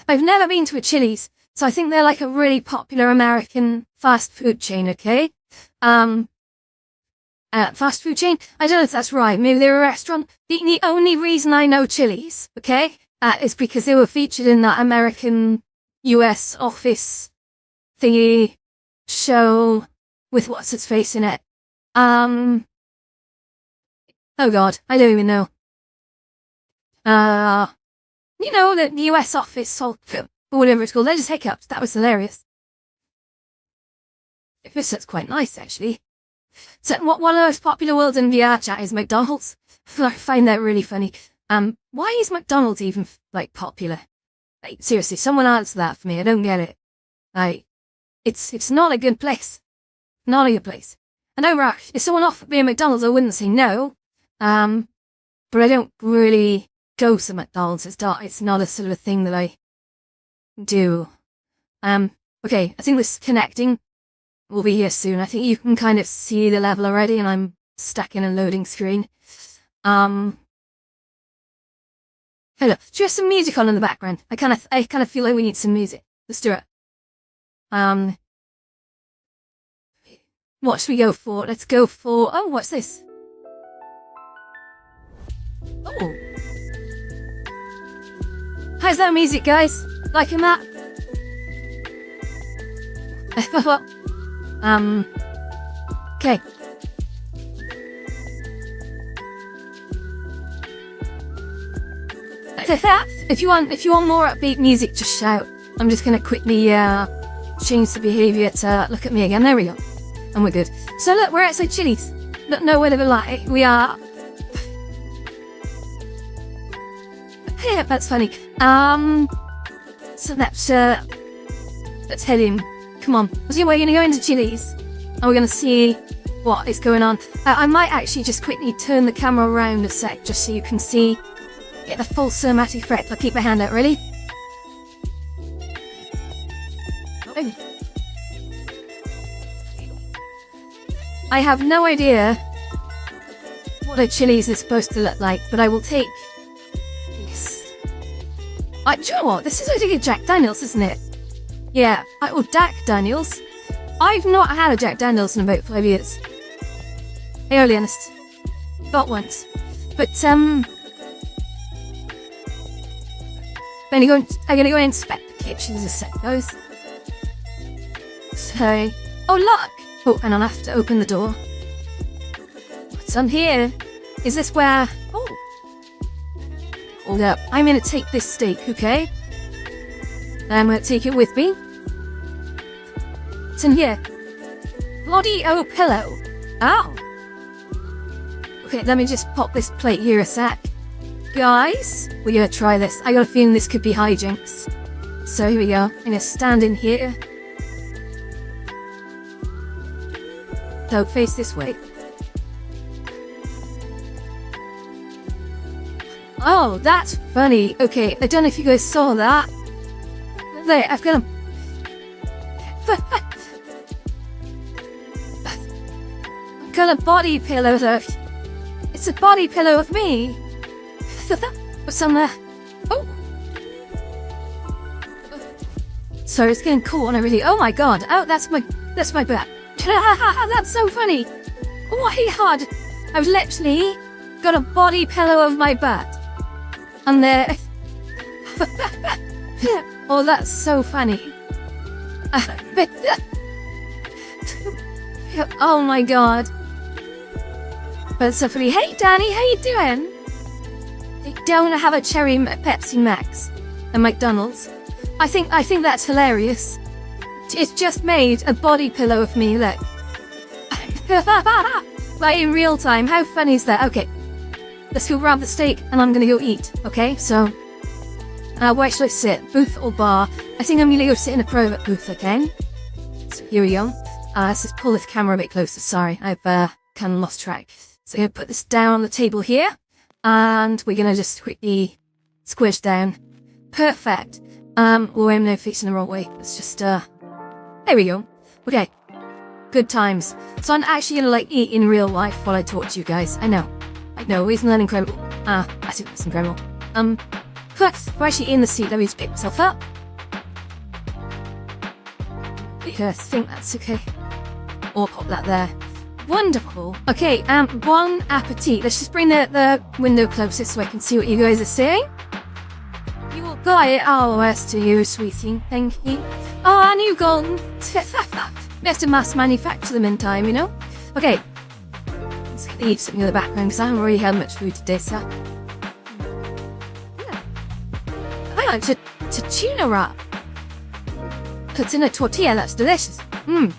I've never been to a Chili's, so I think they're a really popular American fast food chain, okay? Fast food chain? I don't know if that's right. Maybe they're a restaurant. The only reason I know Chili's, okay, is because they were featured in that American US Office thingy show with what's its face in it. Oh god, I don't even know. You know, the US Office or whatever it's called. They just hiccups. That was hilarious. This looks quite nice, actually. So, one of the most popular words in VR chat is McDonald's. I find that really funny. Why is McDonald's even, popular? Seriously, someone answer that for me. I don't get it. It's not a good place. Not a good place. I know, right, if someone offered me a McDonald's, I wouldn't say no. But I don't really go to McDonald's. It's not a sort of a thing that I do. Okay, I think this connecting will be here soon. I think you can kind of see the level already, and I'm stuck in a loading screen. Hello, just some music on in the background. I kind of feel like we need some music. Let's do it. What should we go for? Let's go for, oh, what's this? Oh. How's that music, guys? Liking that? Okay. If you want more upbeat music, just shout. I'm just gonna quickly change the behaviour to look at me again. There we go. And we're good. So look, we're outside Chili's. Look, no way to lie. We are. Yeah, that's funny. So let's head in. Come on. So we're gonna go into Chili's and we're gonna see what is going on. I might actually just quickly turn the camera around a sec just so you can see, get the full cinematic effect. I'll keep my hand out, ready? Oh. I have no idea what a Chili's is supposed to look like, but I will take this. Do you know what? This is like a Jack Daniels, isn't it? Yeah, Jack Daniels. I've not had a Jack Daniels in about 5 years. I'll be honest. Not once. But, I'm gonna go and inspect the kitchens a sec, guys. So, oh look! Oh, and I'll have to open the door. What's on here? Is this where... Oh! Hold up. I'm gonna take this steak, okay? I'm gonna take it with me. What's in here? Bloody old pillow. Oh! Okay, let me just pop this plate here a sec. Guys, we're gonna try this. I got a feeling this could be hijinks. So here we go. I'm gonna stand in here. So face this way. Oh, that's funny. Okay, I don't know if you guys saw that. There, I've got a... I've got a body pillow there. It's a body pillow of me. What's on there? Oh! Sorry, it's getting cool and I really... Oh my god. Oh, that's my butt. That's so funny. Oh my god. I've literally got a body pillow of my butt. And there... Oh, that's so funny. Oh my god. But so funny. Hey Danny, how you doing? They don't have a cherry Pepsi Max at McDonald's. I think that's hilarious. It's just made a body pillow of me, look. Like in real time, how funny is that? Okay, let's go grab the steak and I'm gonna go eat, okay? So, where should I sit? Booth or bar? I think I'm gonna go sit in a private booth, okay? So here we go. Let's just pull this camera a bit closer, sorry, I've kind of lost track. So I'm gonna put this down on the table here, and we're gonna just quickly squish down. Perfect. Oh, I'm now facing the wrong way. Let's just, there we go. Okay. Good times. So I'm actually gonna, like, eat in real life while I talk to you guys. I know, isn't that incredible? I think that's incredible. We're actually in the seat. Let me just pick myself up. Yeah, I think that's okay. Or pop that there. Wonderful. Okay, bon appetit. Let's just bring the window closer so I can see what you guys are saying. You will got it. Oh, as to you, sweetie. Thank you. Oh, and you golden. Best to mass manufacture them in time, you know? Okay. Let's eat something in the background because I haven't really had much food today, so. Yeah. I like to tuna wrap. It's in a tortilla, that's delicious. Mmm.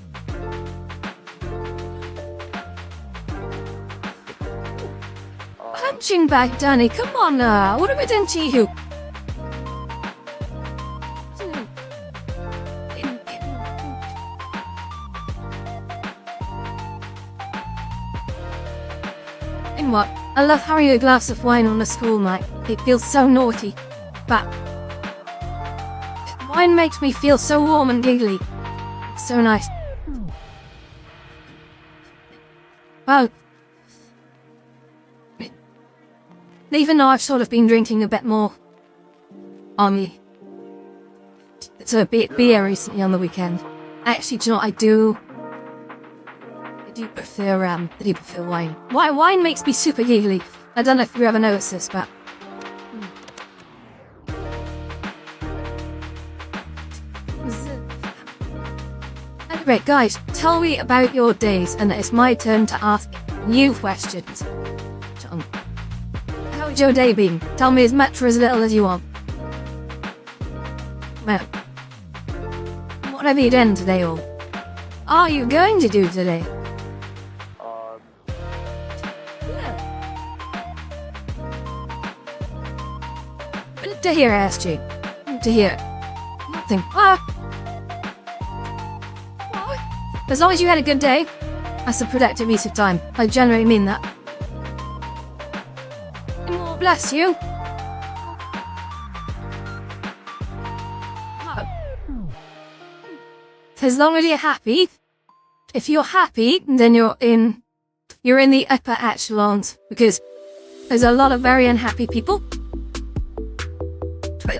Punching bag, Danny, come on now. What have we done to you? And what? I love having a glass of wine on a school night. It feels so naughty. But wine makes me feel so warm and giggly. It's so nice. Well, even though I've sort of been drinking a bit more it's a bit beer recently on the weekend. Actually, do you know what I do? I do prefer wine. Wine makes me super giggly. I don't know if you ever noticed this, but anyway, guys, tell me about your days, and it's my turn to ask you questions. John, how's your day been? Tell me as much or as little as you want. Well, what have you done today, or are you going to do today? To hear, SG. To hear. Nothing. Ah. As long as you had a good day, that's a productive use of time. I generally mean that. And more bless you. As long as you're happy. If you're happy, then you're in the upper echelons, because there's a lot of very unhappy people.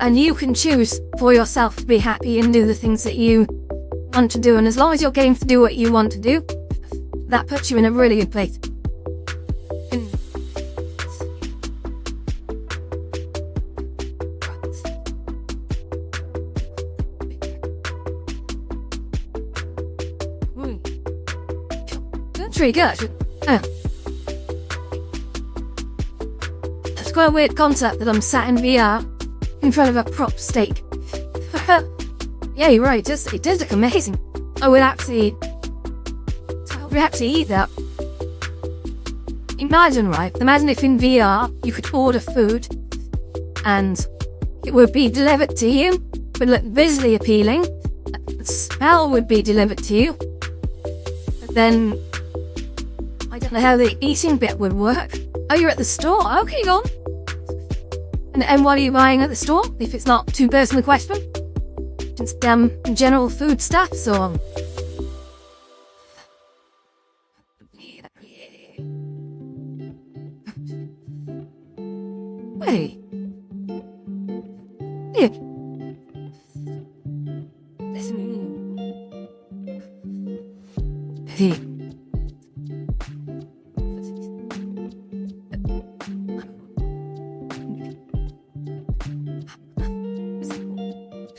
And you can choose for yourself to be happy and do the things that you want to do. And as long as you're getting to do what you want to do, that puts you in a really good place. That's pretty good. It's quite a weird concept that I'm sat in VR in front of a prop steak. Yeah, you're right, it does look amazing. I would actually eat that. Imagine if in VR you could order food and it would be delivered to you, would look visually appealing, the smell would be delivered to you, but then I don't know how the eating bit would work. Oh, you're at the store? Okay, go on. And what are you buying at the store, if it's not too personal a question? It's general food stuff, so... Wait. Yeah. Listen. Hey.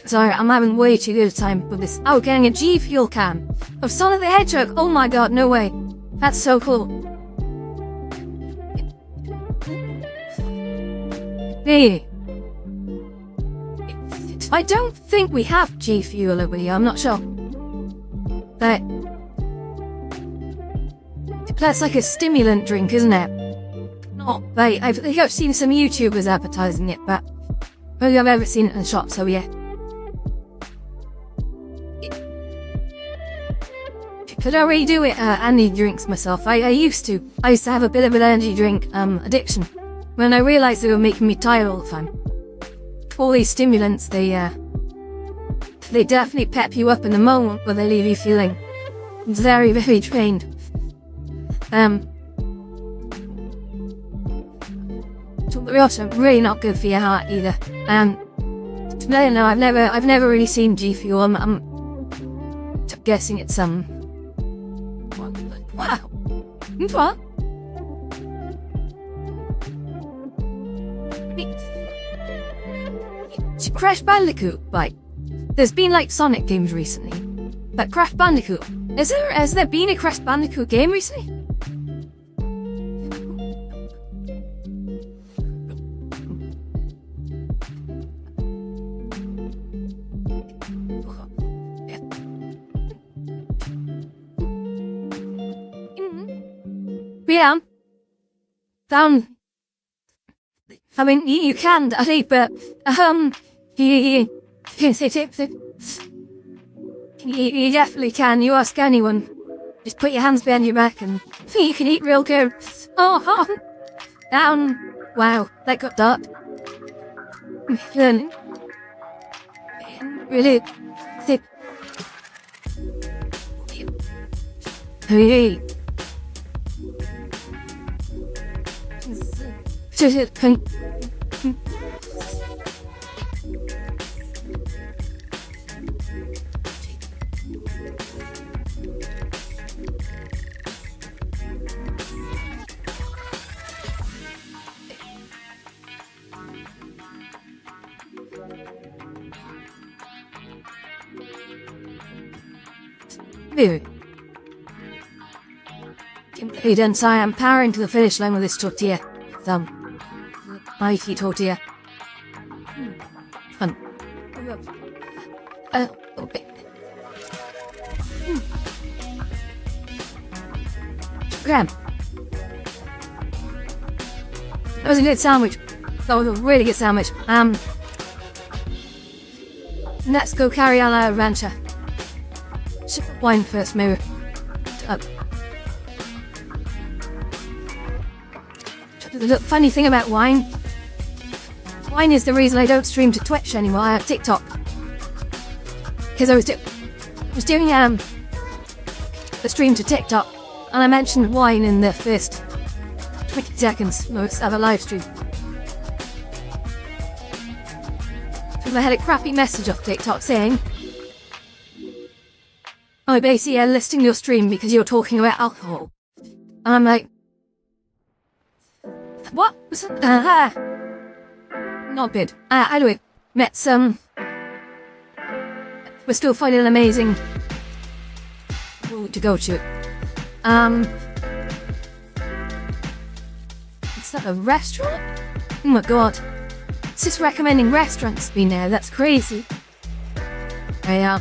Sorry, I'm having way too good a time with this. Oh, getting a G Fuel cam of Sonic the Hedgehog. Oh my god, no way. That's so cool. Hey. I don't think we have G Fuel over here, I'm not sure. But that's like a stimulant drink, isn't it? Not, I think I've seen some YouTubers advertising it, but I don't think I've ever seen it in a shop, so yeah. I don't really do it, energy drinks myself. I used to have a bit of an energy drink addiction when I realised they were making me tired all the time. All these stimulants, they definitely pep you up in the moment, but they leave you feeling very, very drained. They're also really not good for your heart either. No, I've never really seen G Fuel. I'm guessing it's wow. What? Crash Bandicoot, right? There's been like Sonic games recently, but Crash Bandicoot. Has there been a Crash Bandicoot game recently? Yeah. I mean, you can, Daddy, but, you definitely can. You ask anyone. Just put your hands behind your back and you can eat real good. Oh, wow, that got dark. Really, hey. Hey, then, I am powering to the finish line with this tortilla. Mighty tortilla. Fun. Okay. Graham. That was a good sandwich. That was a really good sandwich. Let's go carry on our adventure. Sip of wine first, maybe. The funny thing about wine is the reason I don't stream to Twitch anymore, TikTok. Because I was doing a stream to TikTok, and I mentioned wine in the first 20 seconds of a live stream. So I had a crappy message off TikTok saying, "Oh, basically, I'm listing your stream because you're talking about alcohol." And I'm like, what? Not good. Anyway, met some. We're still finding an amazing to go to. Is that a restaurant? Oh my god. It's just recommending restaurants to be there. That's crazy. Yeah.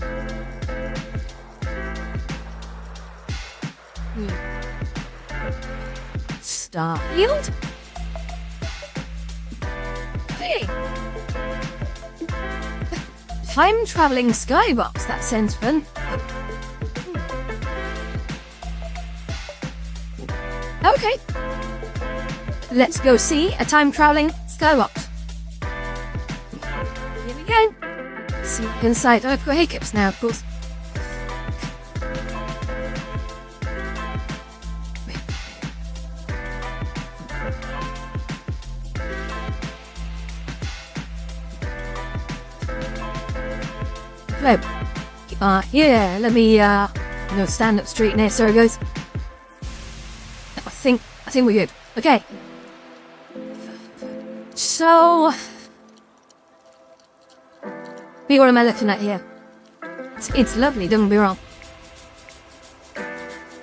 Starfield? Hey! Time traveling skybox, that sounds fun. Okay. Let's go see a time traveling skybox. Here we go. See inside. I've got hiccups now, of course. Yeah, let me, stand up straight there, so it goes. I think we're good. Okay. So, what am I looking at here? It's lovely, don't be wrong.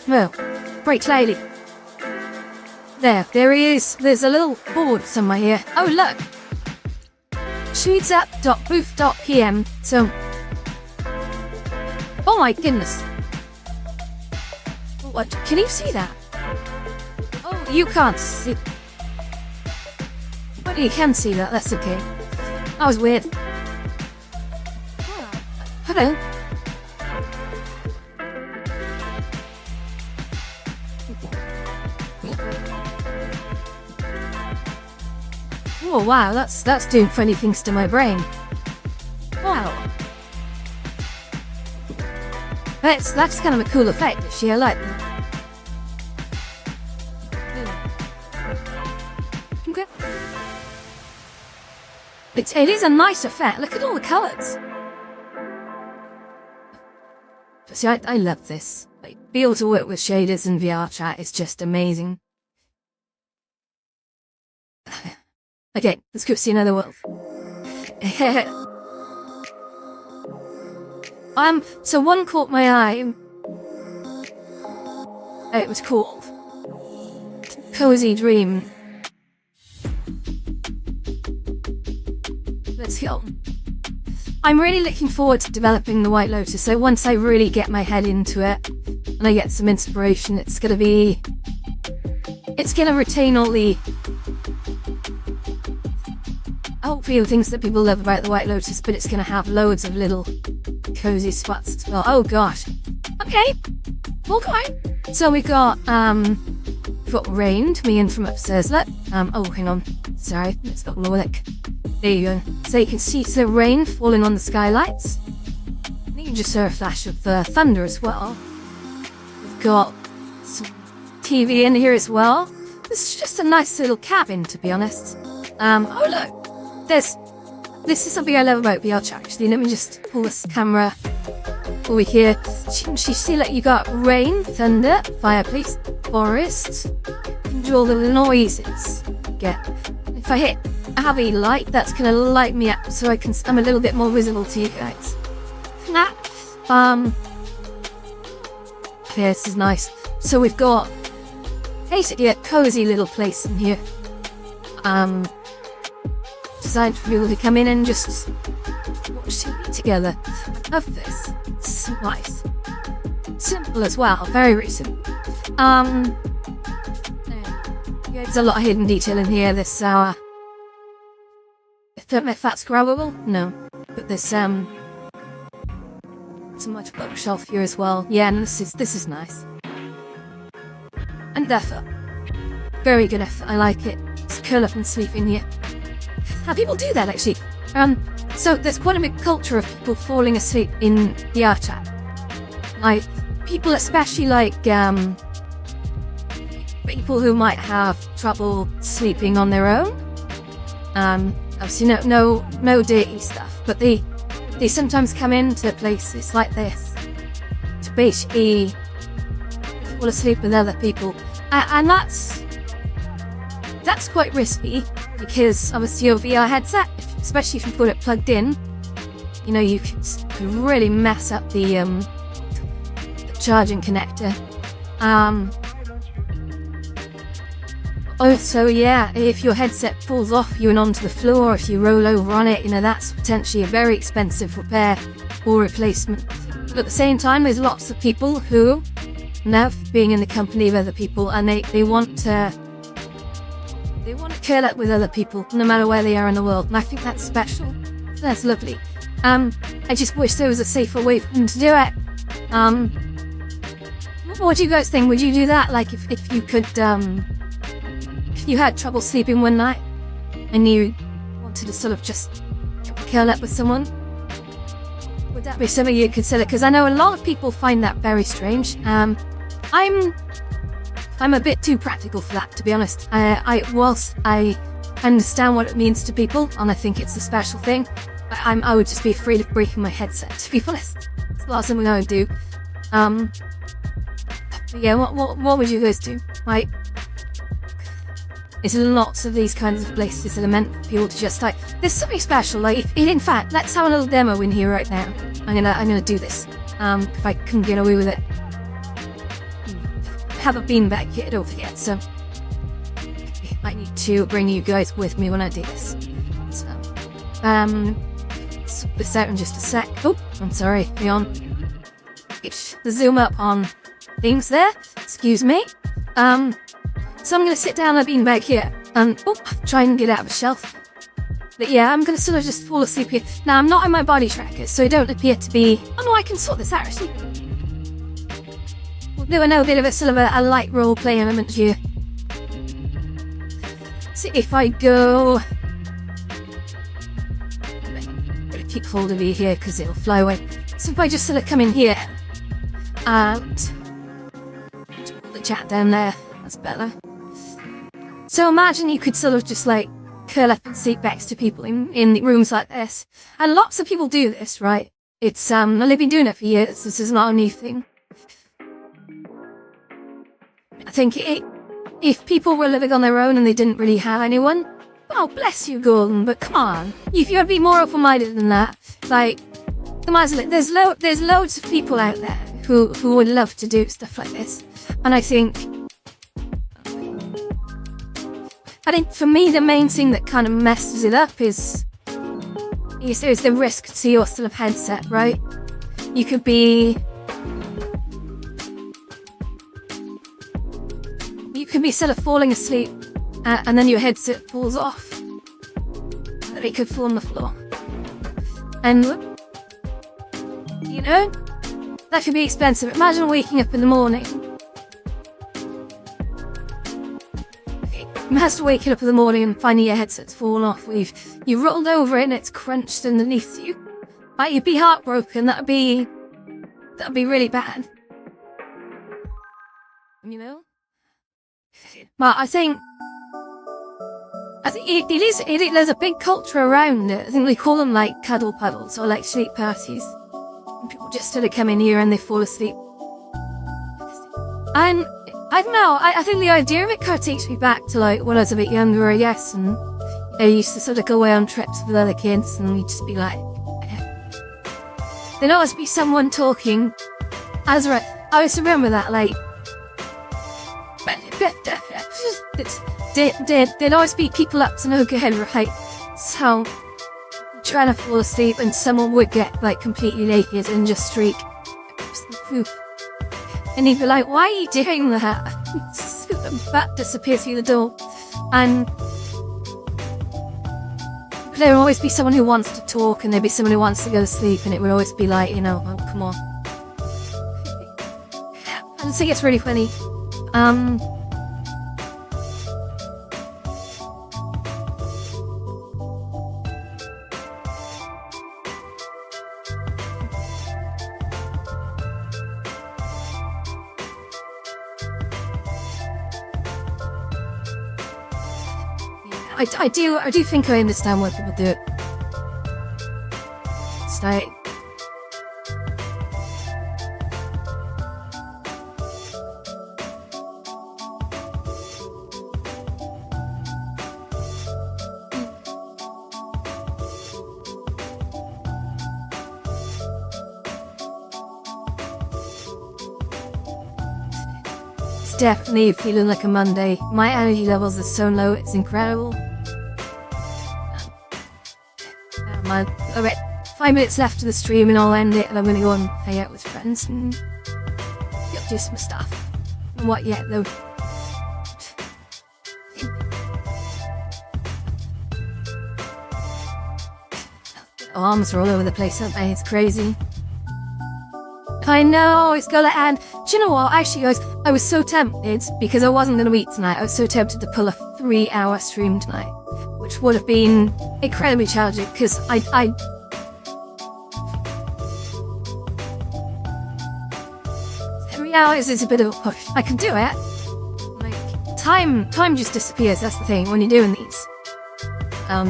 Well, very cloudy. There he is. There's a little board somewhere here. Oh, look. Shoots@booth.pm. So, oh my goodness. What? Can you see that? Oh, you can't see. But you can see that. That's okay. That was weird. Hello. Oh wow, that's doing funny things to my brain. Wow. That's kind of a cool effect, actually. I like that. Okay. It is a nice effect. Look at all the colours. See, I love this. Like, be able to work with shaders and VR chat is just amazing. Okay, let's go see another world. So one caught my eye. It was called Cozy Dream. Let's go. I'm really looking forward to developing the White Lotus, so once I really get my head into it and I get some inspiration, it's gonna retain all the hopefully things that people love about the White Lotus, but it's gonna have loads of little cozy spots as well. Oh gosh. Okay. So we got rain to me in from upstairs. Oh, hang on. Sorry, let's go lower. There you go. So you can see the rain falling on the skylights. I think you just saw a flash of thunder as well. We've got some TV in here as well. This is just a nice little cabin, to be honest. Oh look, this is something I love about VR chat. Actually, let me just pull this camera over here. You see, like, you got rain, thunder, fireplace, forest, and all the noises. If I hit a heavy light, that's gonna light me up, so I'm a little bit more visible to you guys. Okay, this is nice. So we've got basically a cozy little place in here. Designed for people to come in and just watch TV together. Love this. It's nice. Simple as well. Very recent. There's a lot of hidden detail in here. This I don't know if that's grabbable. No, but this It's a much bookshelf here as well. Yeah, and this is nice. And therefore, very good effort. I like it. Just curl up and sleep in here. How people do that actually. So there's quite a big culture of people falling asleep in the outside. Like people, especially like people who might have trouble sleeping on their own. Obviously no dirty stuff, but they sometimes come into places like this to basically fall asleep with other people, and that's quite risky because obviously your VR headset, especially if you put it plugged in, you know, you could really mess up the charging connector. Also, yeah, if your headset falls off you and onto the floor, if you roll over on it, you know, that's potentially a very expensive repair or replacement. But at the same time, there's lots of people who love being in the company of other people, and they want to curl up with other people, no matter where they are in the world. And I think that's special. That's lovely. I just wish there was a safer way for them to do it. What do you guys think? Would you do that? Like if you could, if you had trouble sleeping one night and you wanted to sort of just curl up with someone, would that be something you'd consider? Because I know a lot of people find that very strange. I'm a bit too practical for that, to be honest. Whilst I understand what it means to people, and I think it's a special thing, I would just be afraid of breaking my headset, to be honest. It's the last thing I would do. But yeah, what would you guys do? Like, there's lots of these kinds of places that are meant for people to just like, there's something special. Like, in fact, let's have a little demo in here right now. I'm gonna do this. If I can get away with it. Have a beanbag here, don't forget. So I need to bring you guys with me when I do this. So, sort this out in just a sec. Oh, I'm sorry. Hang on. The zoom up on things there. Excuse me. So I'm gonna sit down on a beanbag here and try and get out of a shelf. But yeah, I'm gonna sort of just fall asleep here. Now I'm not in my body tracker, so I don't appear to be. Oh no, I can sort this out actually. There were no bit of a sort of a light role play element here. So if I go, I'm gonna keep hold of you here because it'll fly away. So if I just sort of come in here and put the chat down there, that's better. So imagine you could sort of just like curl up and sleep next to people in rooms like this, and lots of people do this, right? It's they've been doing it for years. This is not a new thing. I think if people were living on their own and they didn't really have anyone, well, bless you, Gordon, but come on. You've got to be more open-minded than that. Like, imagine, there's loads of people out there who would love to do stuff like this. And I think for me, the main thing that kind of messes it up is there's the risk to your sort of headset, right? You could be sort of falling asleep, and then your headset falls off, and it could fall on the floor. And, you know, that could be expensive. Imagine waking up in the morning. Imagine waking up in the morning and finding your headset's fallen off. You rolled over it and it's crunched underneath you. Like, you'd be heartbroken. That'd be really bad. You know? But I think there's a big culture around it. I think they call them like cuddle puddles or like sleep parties. And people just sort of come in here and they fall asleep. And I don't know, I think the idea of it kind of takes me back to like when I was a bit younger, I guess, and I used to sort of go away on trips with other kids and we'd just be like, there'd always be someone talking. I always remember that, like, there'd always be people up to no good, right? So, trying to fall asleep and someone would get like completely naked and just streak. And he'd be like, why are you doing that? That disappears through the door. And there would always be someone who wants to talk and there'd be someone who wants to go to sleep, and it would always be like, you know, oh, come on. just think it's really funny. I do think I understand why people do it. It's like, it's definitely feeling like a Monday. My energy levels are so low, it's incredible. Alright, 5 minutes left of the stream and I'll end it, and I'm gonna go and hang out with friends and do some stuff. And what yet though? Arms are all over the place, aren't they? It's crazy. I know, it's gotta end. Do you know what? Actually, guys, I was so tempted because I wasn't gonna eat tonight. I was so tempted to pull a 3-hour stream tonight, which would have been incredibly challenging because I 3 hours is a bit of a push. I can do it. Like time just disappears. That's the thing when you're doing these. Yeah,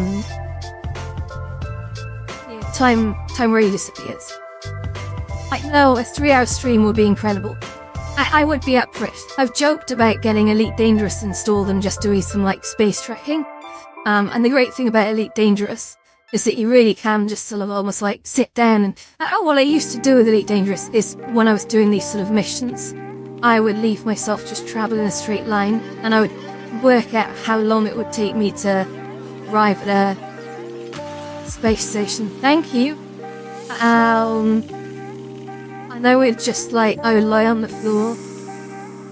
time really disappears. I know a 3-hour stream would be incredible. I would be up for it. I've joked about getting Elite Dangerous installed and just doing some like space trekking. And the great thing about Elite Dangerous is that you really can just sort of almost like sit down and what I used to do with Elite Dangerous is when I was doing these sort of missions, I would leave myself just travel in a straight line and I would work out how long it would take me to arrive at a space station. Thank you. And I would just like, I would lie on the floor,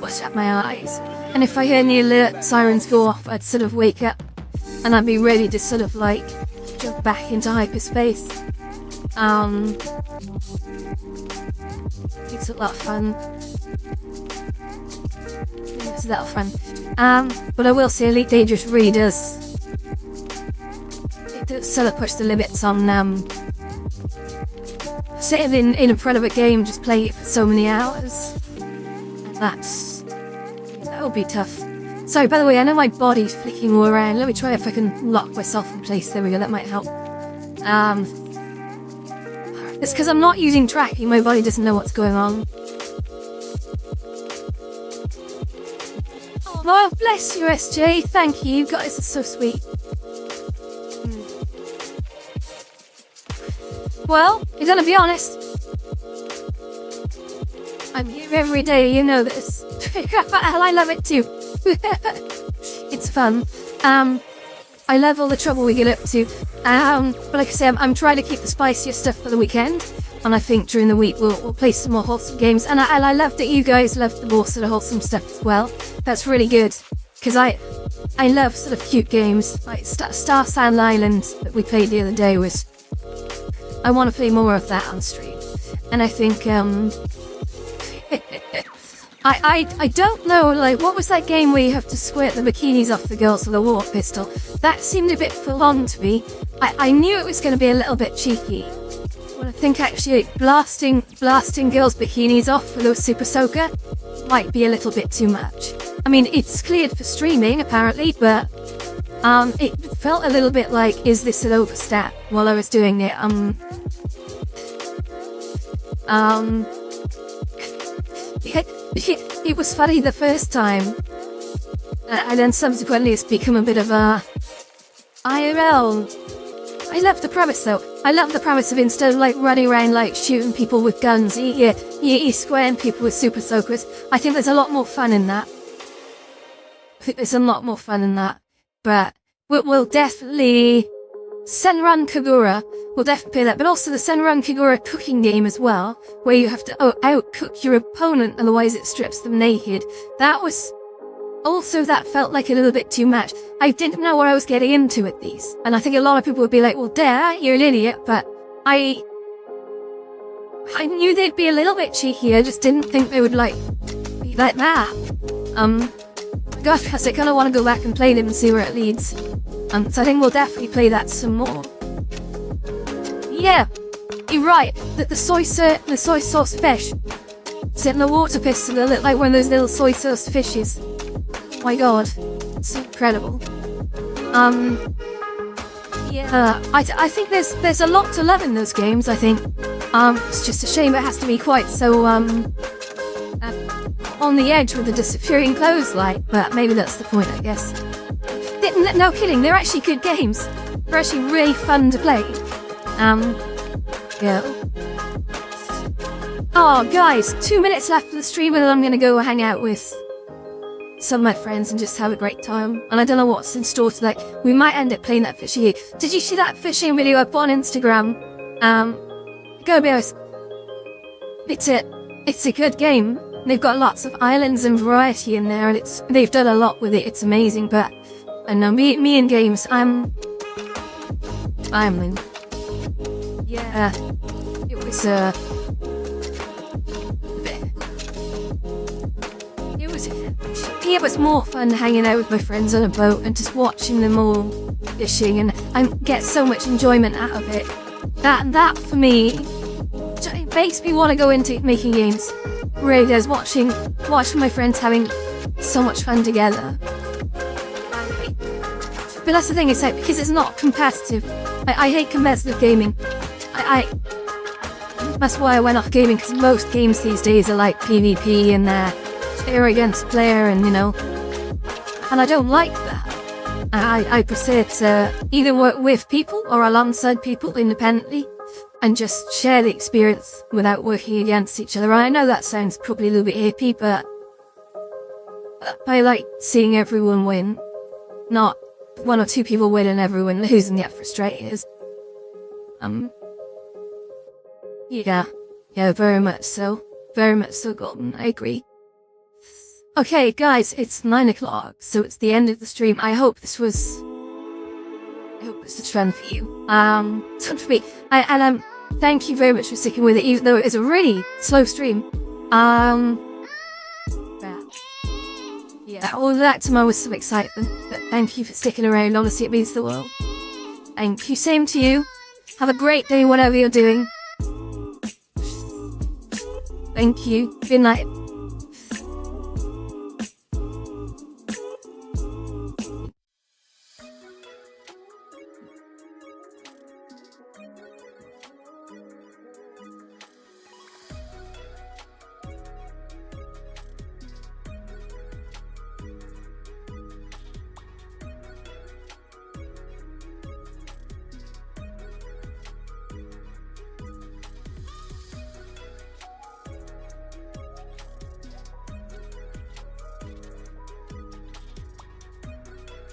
shut my eyes, and if I hear any alert sirens go off, I'd sort of wake up and I'd be ready to sort of like jump back into hyperspace. It's a lot of fun. It's a lot of fun. But I will say Elite Dangerous really does, it does sort of push the limits on sitting in a private game, just playing it for so many hours. That would be tough. Sorry, by the way, I know my body's flicking all around. Let me try if I can lock myself in place. There we go, that might help. It's because I'm not using tracking, my body doesn't know what's going on. Oh, bless you, SJ. Thank you. Guys, it's so sweet. Well, I'm gonna be honest. I'm here every day, you know this. I love it too. It's fun. I love all the trouble we get up to. But like I say, I'm trying to keep the spicier stuff for the weekend. And I think during the week we'll play some more wholesome games. And I love that you guys love the more sort of wholesome stuff as well. That's really good. Because I love sort of cute games. Like Star Sand Island that we played the other day was... I want to play more of that on stream. And I think, I don't know, like, what was that game where you have to squirt the bikinis off the girls with a water pistol? That seemed a bit full on to me. I knew it was going to be a little bit cheeky. But I think actually blasting girls' bikinis off with a super soaker might be a little bit too much. I mean, it's cleared for streaming, apparently, but it felt a little bit like, is this an overstep while I was doing it? It was funny the first time, and then subsequently it's become a bit of a IRL. I love the premise though. I love the premise of instead of like running around like shooting people with guns, you're squaring people with super soakers. I think there's a lot more fun in that. But we'll definitely... Senran Kagura will definitely play that, but also the Senran Kagura cooking game as well, where you have to outcook your opponent, otherwise it strips them naked. That felt like a little bit too much. I didn't know what I was getting into with these, and I think a lot of people would be like, well, you're an idiot, but I knew they'd be a little bit cheeky. I just didn't think they would like like that. Gosh, because I kind of want to go back and play them and see where it leads. So I think we'll definitely play that some more. Yeah, you're right. The soy sauce fish sit in the water pistol. They look like one of those little soy sauce fishes. Oh my god, it's incredible. Yeah, I think there's a lot to love in those games. I think. It's just a shame it has to be quite so on the edge with the disappearing clothesline, but maybe that's the point, I guess. No kidding, they're actually good games. They're actually really fun to play. Yeah. Oh, guys, 2 minutes left of the stream and I'm gonna go hang out with some of my friends and just have a great time. And I don't know what's in store today. We might end up playing that fishing game. Did you see that fishing video up on Instagram? Go be honest. It's a good game. They've got lots of islands and variety in there, and they've done a lot with it. It's amazing. But I know me and games. I'm yeah. It was more fun hanging out with my friends on a boat and just watching them all fishing, and I get so much enjoyment out of it. That for me, it makes me want to go into making games. Really does. Watching my friends having so much fun together. But that's the thing, it's like, because it's not competitive. I hate competitive gaming. That's why I went off gaming, because most games these days are like PvP and they're player against player, and and I don't like that. I prefer to either work with people or alongside people independently and just share the experience without working against each other. I know that sounds probably a little bit hippie, but I like seeing everyone win, not one or two people win and everyone lose and get frustrated. Yeah, very much so, Golden, I agree. Okay, guys, it's 9 o'clock, so it's the end of the stream. I hope this was fun for you. It's fun for me. And thank you very much for sticking with it, even though it's a really slow stream. Yeah, all that time was some excitement, but thank you for sticking around. Honestly, it means the world. Thank you, same to you. Have a great day, whatever you're doing. Thank you. Good night.